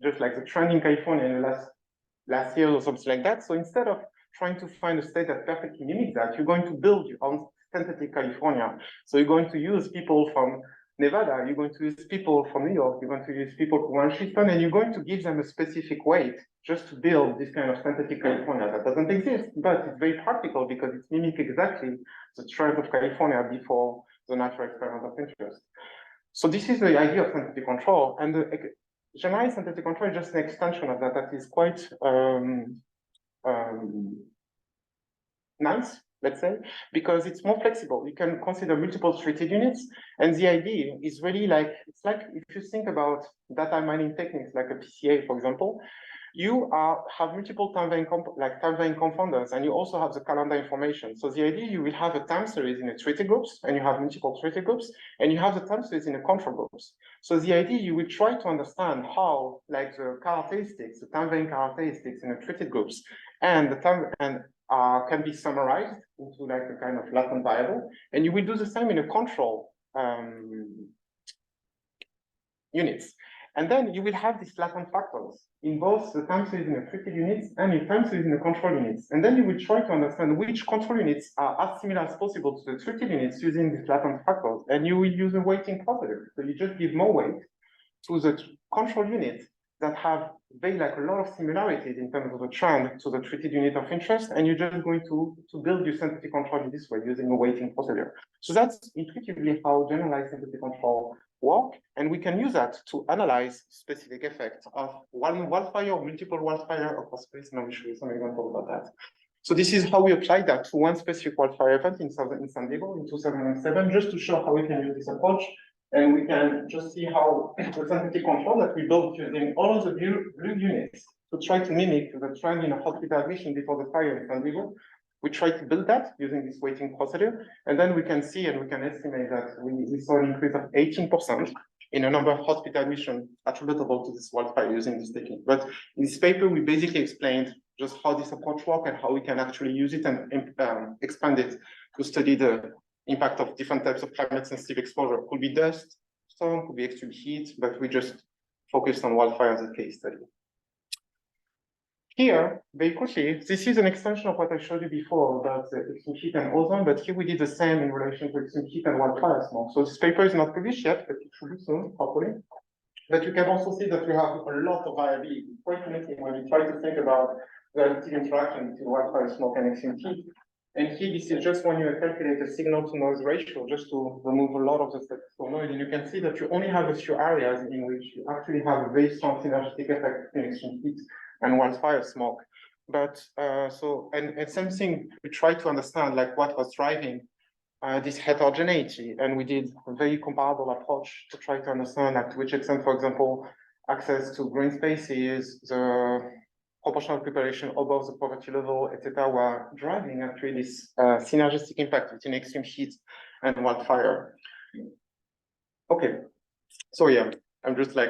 just like the trend in California in the last year or something like that. So instead of trying to find a state that perfectly mimics that, you're going to build your own synthetic California. So you're going to use people from Nevada, you're going to use people from New York, you're going to use people from Washington, and you're going to give them a specific weight just to build this kind of synthetic California that doesn't exist, but it's very practical because it mimics exactly the trend of California before the natural experiment of interest. So this is the idea of synthetic control, and the generalized synthetic control is just an extension of that is quite nice, let's say, because it's more flexible. You can consider multiple treated units, and the idea is really like, it's like if you think about data mining techniques like a PCA, for example, you have multiple time varying confounders, and you also have the calendar information. So the idea, you will have a time series in the treated groups, and you have multiple treated groups, and you have the time series in the control groups. So the idea, you will try to understand how like the characteristics, the time varying characteristics in the treated groups, and the time can be summarized into like a kind of latent variable, and you will do the same in a control units. And then you will have these latent factors in both the time series in the treated units and in time series in the control units. And then you will try to understand which control units are as similar as possible to the treated units using these latent factors. And you will use a weighting procedure. So you just give more weight to the control units that have very like a lot of similarities in terms of the trend to the treated unit of interest, and you're just going to build your synthetic control in this way using a weighting procedure. So that's intuitively how generalized synthetic control work, and we can use that to analyze specific effects of one wildfire or multiple wildfire across space, and I will show you some example about that. So this is how we applied that to one specific wildfire event in San Diego in 2007, just to show how we can use this approach. And we can just see how the synthetic control that we built using all of the blue units to try to mimic the trend in a hospital admission before the fire in San Diego. We try to build that using this weighting procedure, and then we can see and we can estimate that we saw an increase of 18% in a number of hospital admissions attributable to this wildfire using this technique. But in this paper, we basically explained just how this approach works and how we can actually use it and expand it to study the impact of different types of climate sensitive exposure. Could be dust, storm, could be extreme heat, but we just focused on wildfire as a case study. Here, very quickly, this is an extension of what I showed you before about the extreme heat and ozone, but here we did the same in relation to extreme heat and wildfire smoke. So this paper is not published yet, but it should be soon, hopefully. But you can also see that we have a lot of variability. Quite interesting when we try to think about the additive interaction between wildfire smoke and extreme heat. And here, this is just when you calculate a signal-to-noise ratio, just to remove a lot of the statistical noise. And you can see that you only have a few areas in which you actually have a very strong synergistic effect between extreme heat and wildfire smoke. But and same thing, we try to understand like what was driving this heterogeneity. And we did a very comparable approach to try to understand like to which extent, for example, access to green spaces, the proportional preparation above the poverty level, etc., were driving actually this synergistic impact between extreme heat and wildfire. Okay, so yeah, I'm just like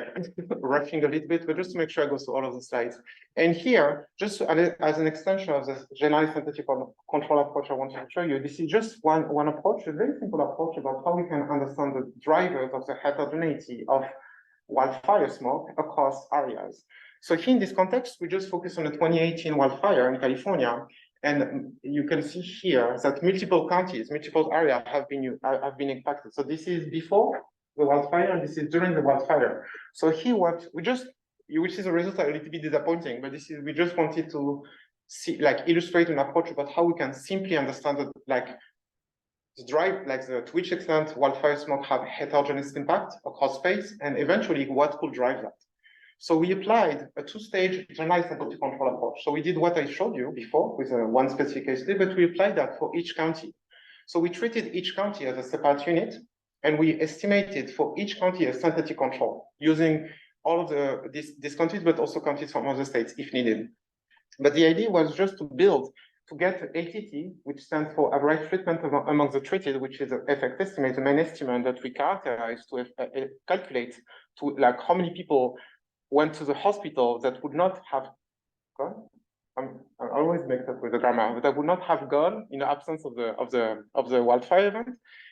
rushing a little bit, but just to make sure I go through all of the slides. And here, just as an extension of the generalized synthetic control approach I wanted to show you, this is just one approach, a very simple approach about how we can understand the drivers of the heterogeneity of wildfire smoke across areas. So here in this context, we just focus on the 2018 wildfire in California, and you can see here that multiple counties, multiple areas have been impacted. So this is before the wildfire, and this is during the wildfire. So here, what we just, you will see the results are a little bit disappointing, but this is, we just wanted to see, like, illustrate an approach about how we can simply understand the, like, to which extent wildfire smoke have heterogeneous impact across space, and eventually what could drive that. So we applied a two-stage generalized entity control approach. So we did what I showed you before with one specific case study, but we applied that for each county. So we treated each county as a separate unit, and we estimated for each county a synthetic control using all of these counties, but also counties from other states if needed. But the idea was just to get ATT, which stands for average treatment among the treated, which is an effect estimate, the main estimate that we characterize to calculate to like how many people went to the hospital that would not have gone. I always mix up with the grammar, but that would not have gone in the absence of the wildfire event.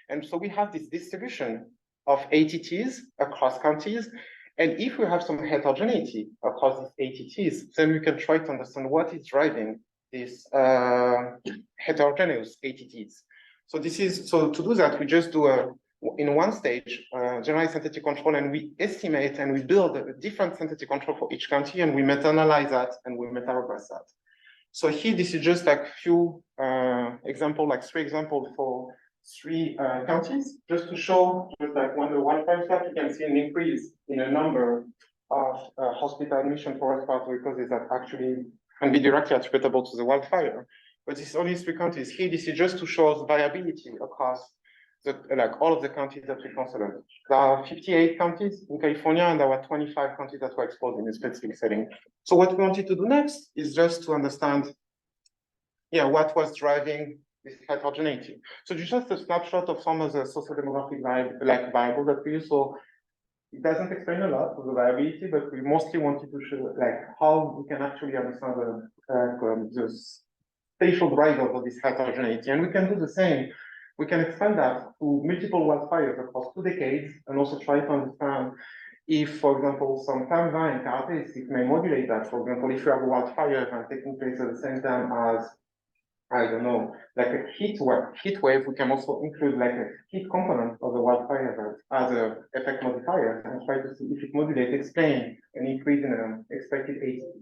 And so we have this distribution of ATTs across counties. And if we have some heterogeneity across these ATTs, then we can try to understand what is driving these heterogeneous ATTs. So to do that, we just do in one stage, generalized synthetic control, and we estimate and we build a different synthetic control for each county, and we meta-analyze that and we meta-regress that. So here, this is just like few examples, like 3 examples for 3 counties, just to show just like when the wildfire starts, you can see an increase in the number of hospital admission for respiratory causes that actually can be directly attributable to the wildfire. But this is only 3 counties. Here, this is just to show variability across all of the counties that we considered. There are 58 counties in California, and there were 25 counties that were exposed in a specific setting. So what we wanted to do next is just to understand, what was driving this heterogeneity. So just a snapshot of some of the sociodemographic variables that we use. So it doesn't explain a lot of the variability, but we mostly wanted to show how we can actually understand the spatial drivers of this heterogeneity, and we can do the same. We can expand that to multiple wildfires across 2 decades and also try to understand if, for example, some timeline characteristics may modulate that. For example, if you have a wildfire event taking place at the same time as, I don't know, like a heat wave, we can also include like a heat component of the wildfire event as an effect modifier and try to see if it modulates, explain an increase in an expected ATT.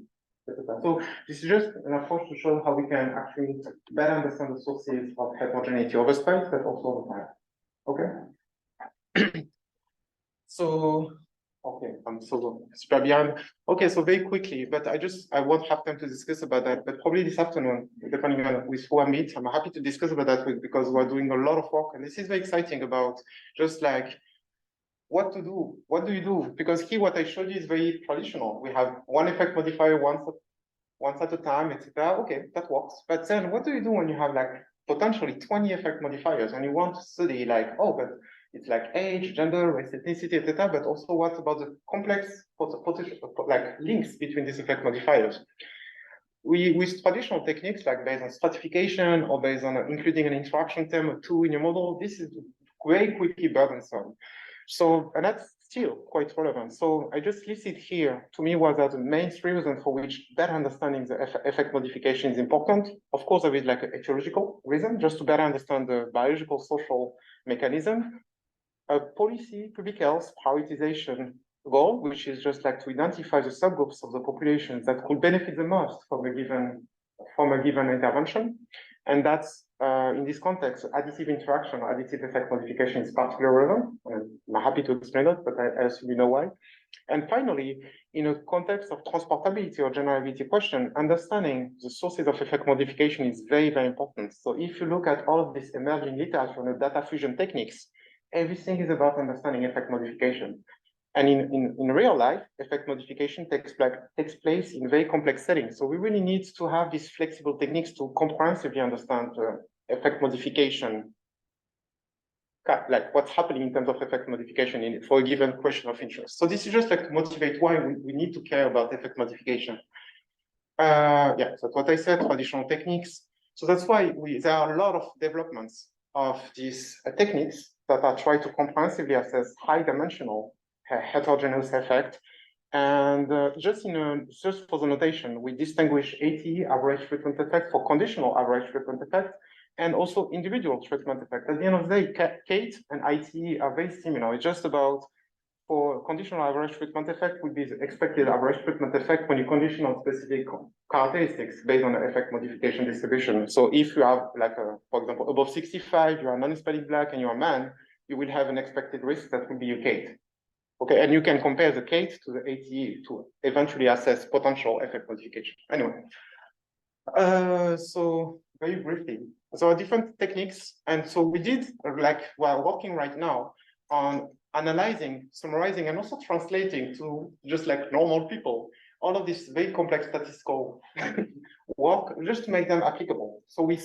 So this is just an approach to show how we can actually better understand the sources of heterogeneity over space, but also over time. Okay. So, okay, I'm so super behind. Okay, so very quickly, but I won't have time to discuss about that, but probably this afternoon, depending on with who I meet, I'm happy to discuss about that because we're doing a lot of work, and this is very exciting about just like what to do. What do you do? Because here, what I showed you is very traditional. We have one effect modifier once at a time, etc. Okay, that works. But then what do you do when you have like potentially 20 effect modifiers and you want to study like, oh, but it's like age, gender, race, ethnicity, etc. But also what about the complex like links between these effect modifiers? With traditional techniques like based on stratification or based on including an interaction term or 2 in your model, this is very quickly burdensome. So, and that's still quite relevant. So I just listed here, to me, was that the main 3 reasons for which better understanding the effect modification is important. Of course, there is like an etiological reason, just to better understand the biological social mechanism. A policy, public health, prioritization goal, which is just like to identify the subgroups of the population that could benefit the most from a given intervention. And that's in this context, additive interaction, additive effect modification is particularly relevant. I'm happy to explain it, but I assume you know why. And finally, in a context of transportability or generability question, understanding the sources of effect modification is very, very important. So if you look at all of this emerging literature on the data fusion techniques, everything is about understanding effect modification. And in real life, effect modification takes place in very complex settings. So we really need to have these flexible techniques to comprehensively understand effect modification, like what's happening in terms of effect modification for a given question of interest. So this is just like to motivate why we need to care about effect modification. So that's what I said, traditional techniques. So that's why there are a lot of developments of these techniques that are trying to comprehensively assess high-dimensional heterogeneous effect. And just for the notation, we distinguish ATE, average treatment effect, for conditional average treatment effect, and also individual treatment effect. At the end of the day, KATE and ITE are very similar. It's just about for conditional average treatment effect would be the expected average treatment effect when you condition on specific characteristics based on the effect modification distribution. So if you have like for example, above 65, you are non-Hispanic Black and you are a man, you will have an expected risk that will be a Kate. Okay, and you can compare the Kate to the ATE to eventually assess potential effect modification. Anyway, so very briefly, so different techniques, and so we did like we're working right now on analyzing, summarizing, and also translating to just like normal people all of this very complex statistical work just to make them applicable. So we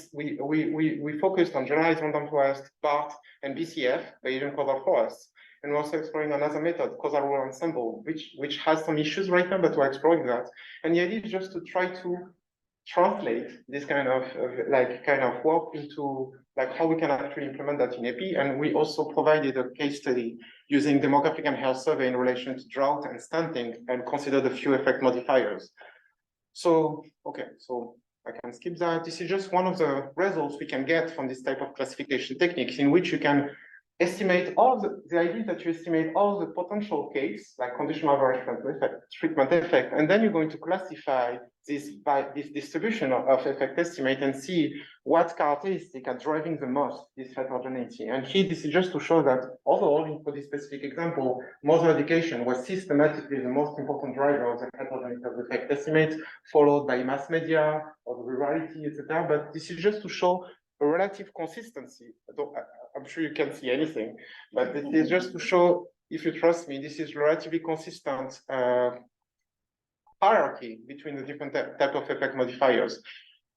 focused on generalized random forest, BART, and BCF, Bayesian causal forests. And we're also exploring another method, causal rule ensemble, which has some issues right now, but we're exploring that. And the idea is just to try to translate this kind of work into like how we can actually implement that in EPI. And we also provided a case study using demographic and health survey in relation to drought and stunting and consider the few effect modifiers. So, okay, so I can skip that. This is just one of the results we can get from this type of classification techniques in which you can estimate all the idea that you estimate all the potential case, like conditional average treatment effect, and then you're going to classify this by this distribution of effect estimate and see what characteristics are driving the most this heterogeneity. And here, this is just to show that overall, for this specific example, mother education was systematically the most important driver of the heterogeneity of the effect estimate, followed by mass media or the rurality, etc. But this is just to show a relative consistency. I'm sure you can't see anything, but this is just to show, if you trust me, this is relatively consistent hierarchy between the different type of effect modifiers.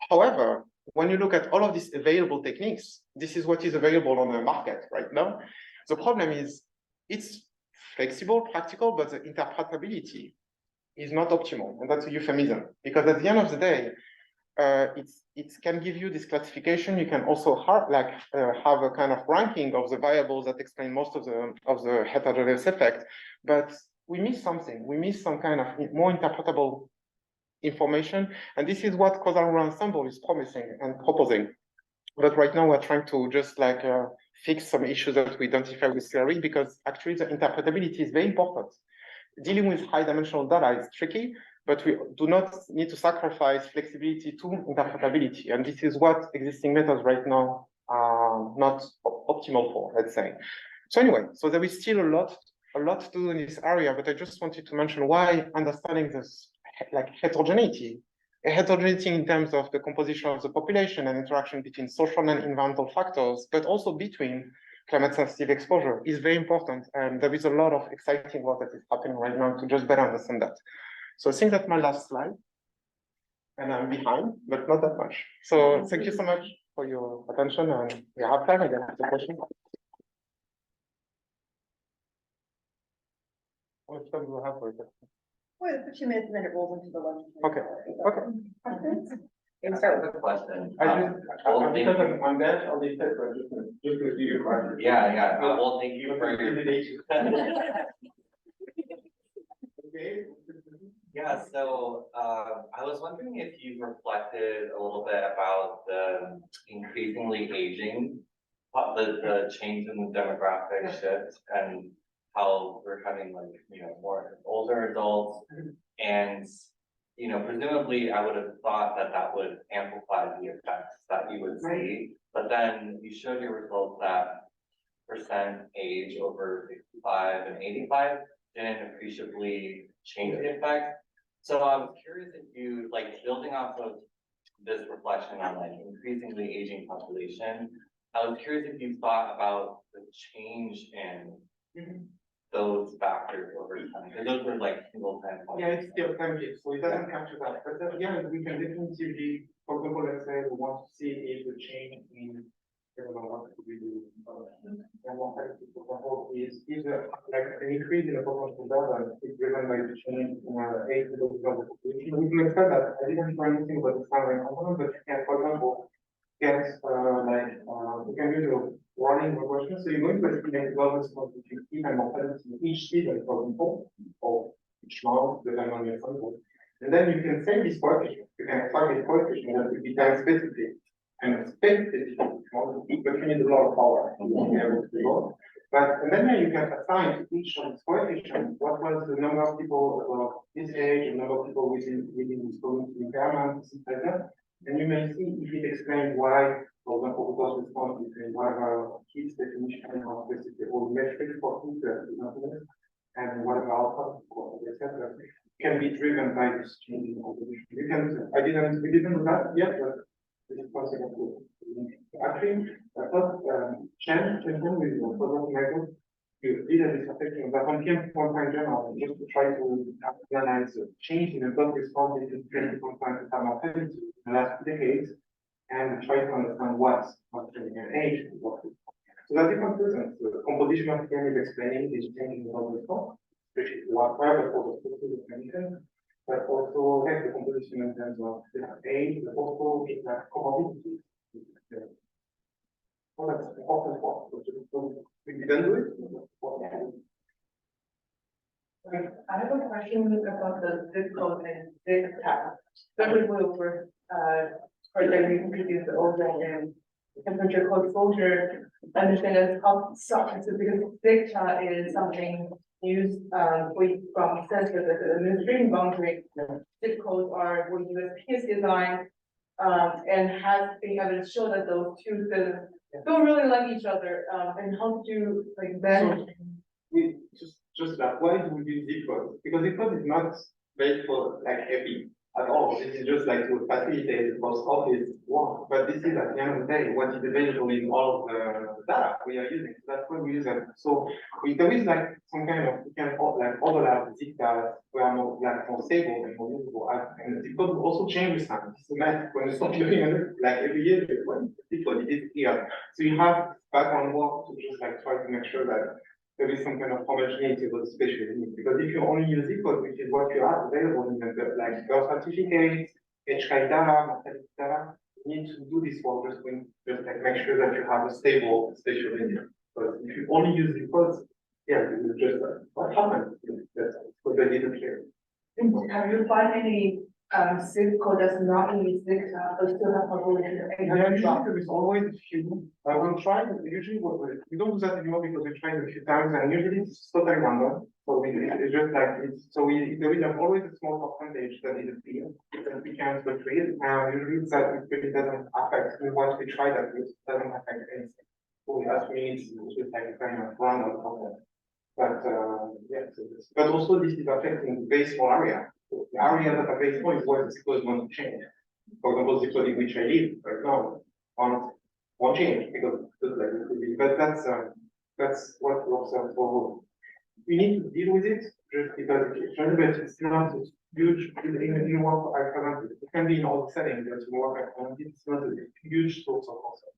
However, when you look at all of these available techniques, this is what is available on the market right now. The problem is it's flexible, practical, but the interpretability is not optimal, and that's a euphemism, because at the end of the day, it can give you this classification. You can also have a kind of ranking of the variables that explain most of the heterogeneous effect, but we miss something. We miss some kind of more interpretable information, and this is what causal rule ensemble is promising and proposing. But right now we're trying to just like fix some issues that we identify with theory, because actually the interpretability is very important. Dealing with high-dimensional data is tricky, but we do not need to sacrifice flexibility to interpretability. And this is what existing methods right now are not optimal for, let's say. So anyway, so there is still a lot to do in this area, but I just wanted to mention why understanding this like heterogeneity in terms of the composition of the population and interaction between social and environmental factors, but also between climate sensitive exposure is very important. And there is a lot of exciting work that is happening right now to just better understand that. So I think that's my last slide, and I'm behind, but not that much. So thank you so much for your attention, and we have time again for questions. How much time do we have for it? Well, for 2 minutes, and then it rolls into the lunch. Okay. Okay. Can we start with a question? Because I'm there, I'll be set for just to do your question. Yeah. Well, thank you for your. Okay. Yeah, so I was wondering if you reflected a little bit about the increasingly aging, the change in the demographic shift, and how we're having more older adults, and presumably I would have thought that would amplify the effects that you would see, but then you showed your results that percent age over 65 and 85 didn't appreciably change the effect. So I was curious if you, building off of this reflection on increasingly aging population, I was curious if you thought about the change in those factors over time, because those were single time. Yeah, it's still family, so it doesn't capture that. But yeah, we can definitely, for example, let's say we want to see if the change in what we do is an increase in the potential data is driven by the change in age of the global population. We can expect that. I didn't try anything about the standard component, but you can, for example, get you can do the running regression. So you're going to estimate the levels of the and mortality in each season, for example, or each month, depending on your sample. And then you can say this coefficient. You can find this coefficient that will be time specific. And specific, but you need a lot of power to be able to go. And then you can assign to each of these coefficients what was the number of people of this age, the number of people within this cognitive impairment, things like that. And you may see if it explains why, for example, the cost response between whatever kids definition of specific or metric for kids, and whatever outcome, etc., can be driven by this change in composition. You can, we didn't do that yet, but this is possible. Actually, the first change with the program level, you did a dissertation that on PM1 journal just to try to analyze the change in the dog response between 20.5 to mortality in the last decades and try to understand what's changing in age. So there are different reasons. The composition of PM is explaining this change in the dog response, especially the wildfire, but also the condition. But also like the composition in terms of age, but also comorbidity. Well, that's often what we didn't do it. I have a question about the zip code and zip tab. Especially for project we introduce the ozone and temperature code exposure. I understand that's how such because zip tab is something used from sensors as an administrative boundary. Zip codes are what USPS designed and has been able to show that those two systems don't really like each other. And how to like then we just that why do we use zip code? Because zip code is not made for like epi at all. This is just like to facilitate the post office work. But this is at the end of the day what is available in all of the data we are using. So that's why we use it. So there is like some kind of we can like overlap zip data where more like more stable and more usable. And zip code will also change with time. It's math when you start doing it like every year, when zip code it is here. So you have background work to just like try to make sure that there is some kind of homogeneity of the spatial unit. Because if you only use zip code, which is what you have available in the like birth certificates, HK data, mortality data, you need to do this work just like make sure that you have a stable spatial unit. But if you only use zip codes, yeah, you will just what happened? That's what they didn't care. have you found any zip code that's not in the zip tab but still have population of Yeah, 800 usually there is always a few. We'll try, usually we don't do that anymore because we tried a few times and usually it's totally random. So it's just like, there is always a small percentage that is a field that we can retrieve. And usually that it really doesn't affect, once we try that, it doesn't affect anything. So we ask me, it's just like a kind of random concept. But yeah, but also this is affecting the baseball area. So the area that are baseball is where the zip going to change. For example, the code in which I live right now won't change because like it could be. But that's what we observe. So we need to deal with it just because it's not a huge in work I commented. It can be in all the settings that you work at home. It's not a huge source of concern.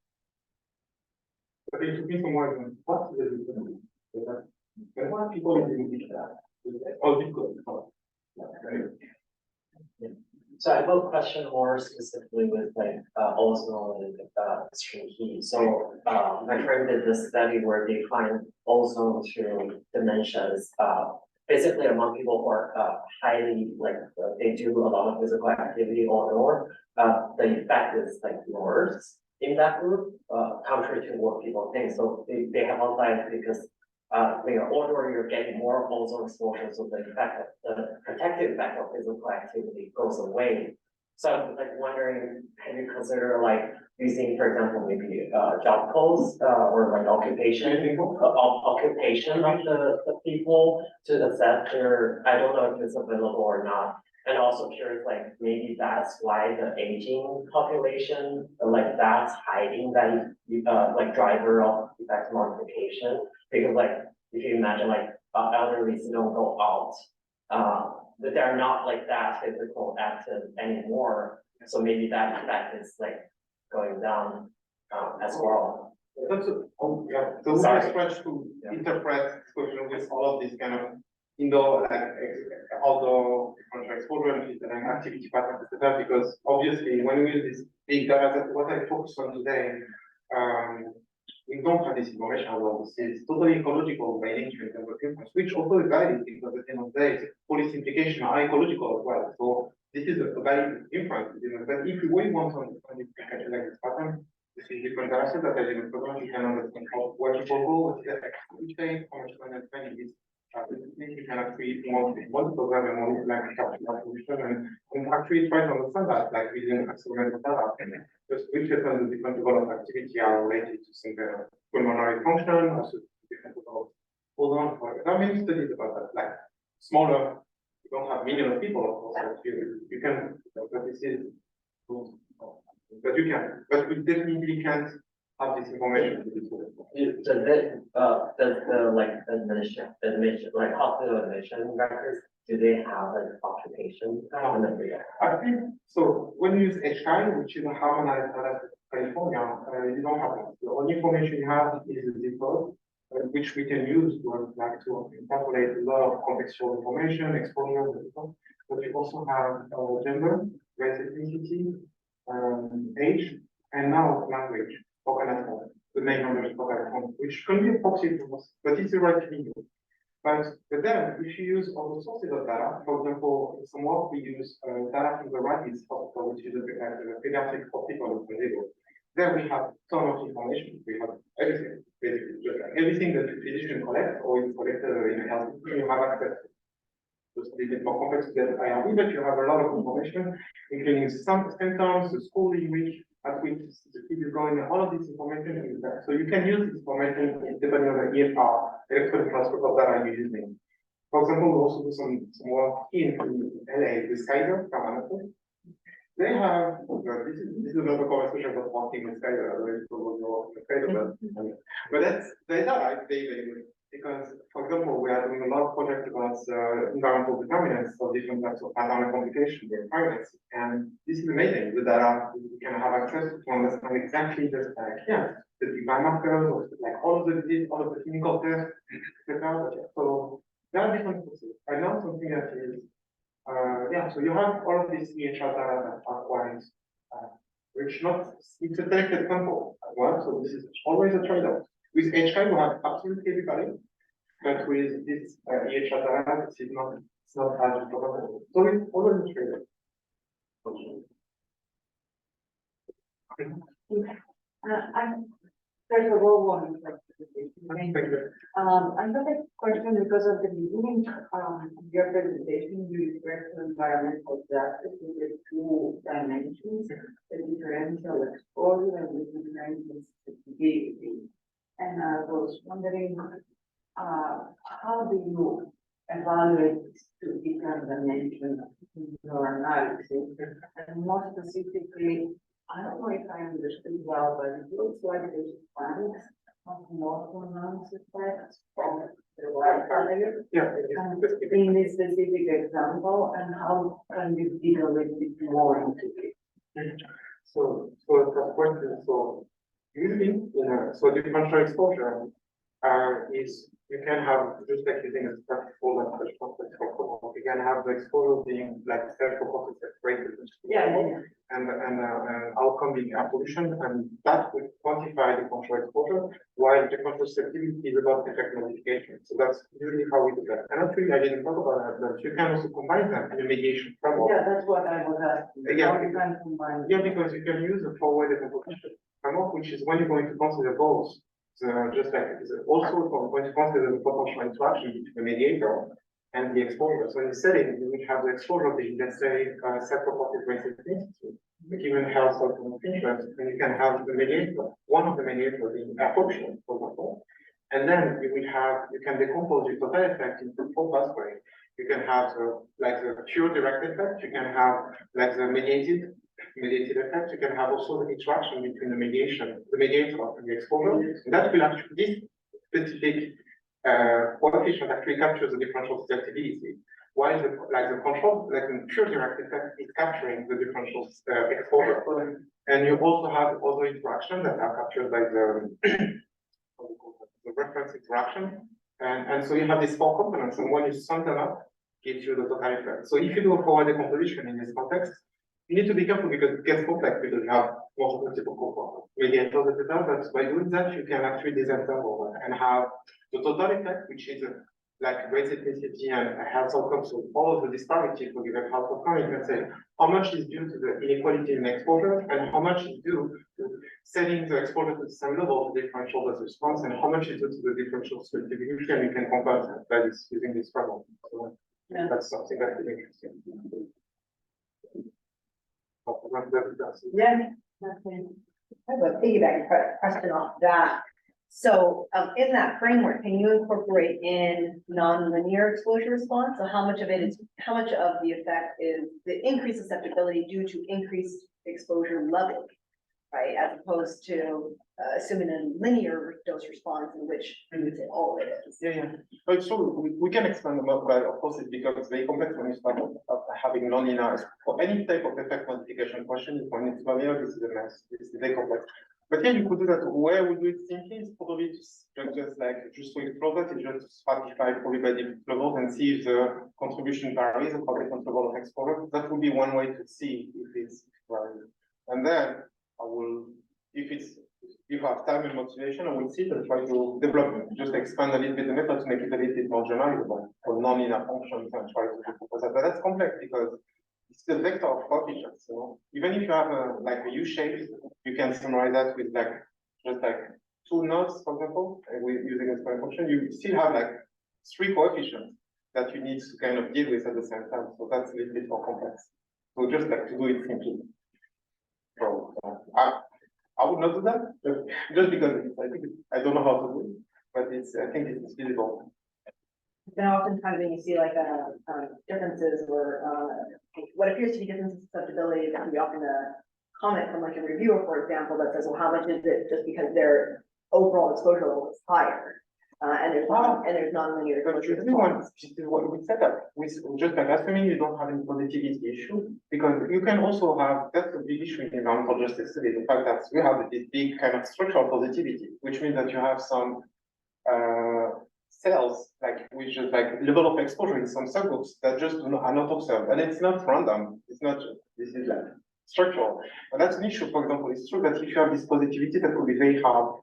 But it took me some more than what is it? But what people didn't teach that? All because So I have a question more specifically with like ozone and extreme heat. So my friend did this study where they find ozone to dementias basically among people who are highly like they do a lot of physical activity or the effect is like worse in that group contrary to what people think. So they have outlined because when you're older, you're getting more ozone exposure, so the effect, the protective effect of physical activity goes away. So I'm like wondering, have you considered like using, for example, maybe job codes or like occupation of the people to assess their, I don't know if it's available or not. And also curious, like maybe that's why the aging population, like that's hiding that like driver of effect modification. Because like, if you imagine like elderly don't go out, but they're not like that physical active anymore. So maybe that effect is like going down as well. That's yeah. So we are stretched to interpret this question with all of these kind of indoor, like outdoor exposure and activity patterns, etc. Because obviously, when we use this big data, that's what I focus on today. We don't have this information about this. It's totally ecological by nature in terms of inference, which also is valid because at the end of the day, policy implications are ecological as well. So this is a valid inference. But if we really want to understand this like this pattern, this is different data set that I didn't cover. You can understand what people go, what's the activity phase, how much money spending is. You can actually multiple program and like calculation and actually try to understand that, like using experimental data, just which of the different level of activity are related to some pulmonary function, also different level of ozone. There are many studies about that, like smaller. You don't have millions of people, of course, but you can, but this is, but you can, but we definitely can't have this information. Does the like admission, like hospital admission records, do they have like occupation? I think so. When you use HI, which is a harmonized data set in California, you don't have that. The only information you have is the zip code, which we can use to like to calculate a lot of contextual information, exposure, but we also have gender, race, ethnicity, age, and now language, spoken at home, the main language spoken at home, which can be a proxy for us, but it's the right thing. But then, if you use all the sources of data, for example, some work we use data from the rabbits hospital, which is a pediatric hospital in Montreal. There we have ton of information. We have everything, basically, just like everything that the physician collects or is collected in a health system, you have access to. It's a little bit more complex to get IRB, but you have a lot of information, including some symptoms, the school in which, at which the kid is going, all of this information is there. So you can use this information depending on the EFR, electronic transfer data you're using. For example, we also do some work in LA with Skyler permanently. They have, this is another conversation about working with Skyler, but that's data, right? Because, for example, we are doing a lot of projects about environmental determinants of different types of pattern complications in primates. And this is amazing. The data we can have access to understand exactly just like, the biomarkers, or like all of the disease, all of the clinical tests, etc. So there are different processes. I know something that is, so you have all of these EHR data that are quite rich, it's a selected sample as well. So this is always a trade-off. With HI, we have absolutely everybody, but with this EHR data, it's not as important. So it's always a trade-off. First of all, one question. I got a question because of the beginning of your presentation, you referred to environmental justice with the two dimensions, the differential exposure and the differential sensitivity. And I was wondering, how do you evaluate these two different dimensions in your analysis? And more specifically, I don't know if I understood well, but it looks like there's planks of more pronounced effects from the wildfire. Yeah. In this specific example, and how can you dig a little bit more into it? So the question, so usually, so differential exposure is you can have just like using a statistical and complex for you can have the exposure being like self-reported rated and outcome being air pollution, and that would quantify the control exposure, while the control sensitivity is about effect modification. So that's usually how we do that. And actually, I didn't talk about that, but you can also combine them in a mediation framework. Yeah, that's what I was asking. Yeah, how you can combine. Yeah, because you can use a forward decomposition framework, which is when you're going to consider both. Just like also going to consider the potential interaction between the mediator and the exposure. So in the setting, you will have the exposure being, let's say, self-reported rate intensity, given health of interest, and you can have the mediator, one of the mediators being air pollution, for example. And then you can decompose the total effect into four pathways. You can have the pure direct effect, you can have like the mediated effect, you can have also the interaction between the mediator and the exposure. And that will actually, this specific coefficient actually captures the differential susceptibility, while the control, like the pure direct effect, is capturing the differential exposure. And you also have other interactions that are captured by the reference interaction. And so you have these four components, and when you sum them up, gives you the total effect. So if you do a forward decomposition in this context, you need to be careful because it gets complex because you have multiple components, mediators, etc. But by doing that, you can actually disentangle and have the total effect, which is like race ethnicity and health outcomes, so all of the disparities for given health outcome, you can say how much is due to the inequality in exposure and how much is due to setting the exposure to the same level of differential dose response and how much is due to the differential distribution. You can compare that is using this framework. So that's something that is interesting. Yeah. Okay. I have a piggyback question off that. So, in that framework, can you incorporate in non-linear exposure response? So how much of the effect is the increased susceptibility due to increased exposure level, right? As opposed to assuming a linear dose response in which we would say all it is. Yeah. But so we can expand about, but of course it becomes very complex when you start having non-linear for any type of effect quantification question. When it's linear, this is a mess. This is very complex. But yeah, you could do that. Where we do it simply is probably just to explore that, is just stratify probably by different levels and see if the contribution varies across different level of exposure. That would be one way to see if it's varies. And then I will, if you have time and motivation, I will sit and try to develop, just expand a little bit the method to make it a little bit more generalizable for non-linear functions and try to propose that. But that's complex because it's the vector of coefficients. So even if you have like a U shape, you can summarize that with just two nodes, for example, with using a square function. You still have like three coefficients that you need to kind of deal with at the same time. So that's a little bit more complex. So just to do it simply. So I would not do that, just because I don't know how to do it, but I think it's feasible. Then oftentimes when you see like differences or what appears to be differences in susceptibility, that can be often a comment from like a reviewer, for example, that says, well, how much is it just because their overall exposure level is higher? And there's non-linear exposure. This is what we set up. Just like assuming you don't have any positivity issue, because you can also have, that's a big issue in environmental justice studies, the fact that we have this big kind of structural positivity, which means that you have some cells, which is level of exposure in some subgroups that just are not observed. And it's not random. It's not, this is structural. And that's an issue, for example. It's true that if you have this positivity, that could be very hard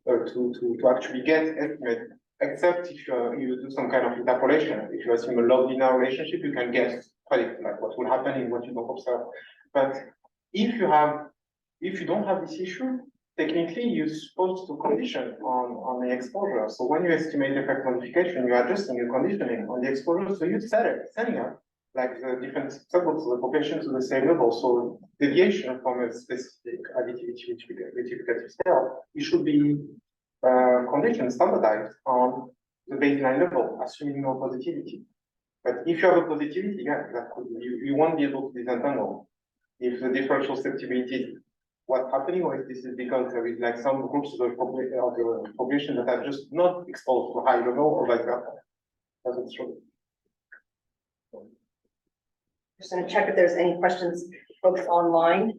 to actually get estimate, except if you do some kind of interpolation. If you assume a log linear relationship, you can guess, predict what will happen in what you don't observe. But if you don't have this issue, technically you're supposed to condition on the exposure. So when you estimate effect quantification, you're adjusting your conditioning on the exposure. So you setting up the different subgroups of the population to the same level. So deviation from a specific additivity rectificative scale, it should be conditioned, standardized on the baseline level, assuming no positivity. But if you have a positivity, yeah, you won't be able to disentangle. If the differential susceptibility is what's happening, or if this is because there is some groups of the population that are just not exposed to high level or like that. That's true. Just gonna check if there's any questions, folks online.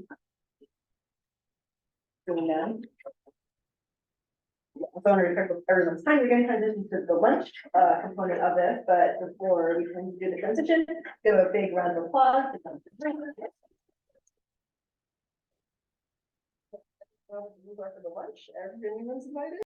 Doing that. So I want to respect everyone's time. We're going to transition to the lunch component of this, but before we can do the transition, give a big round of applause. For the lunch, everyone's invited.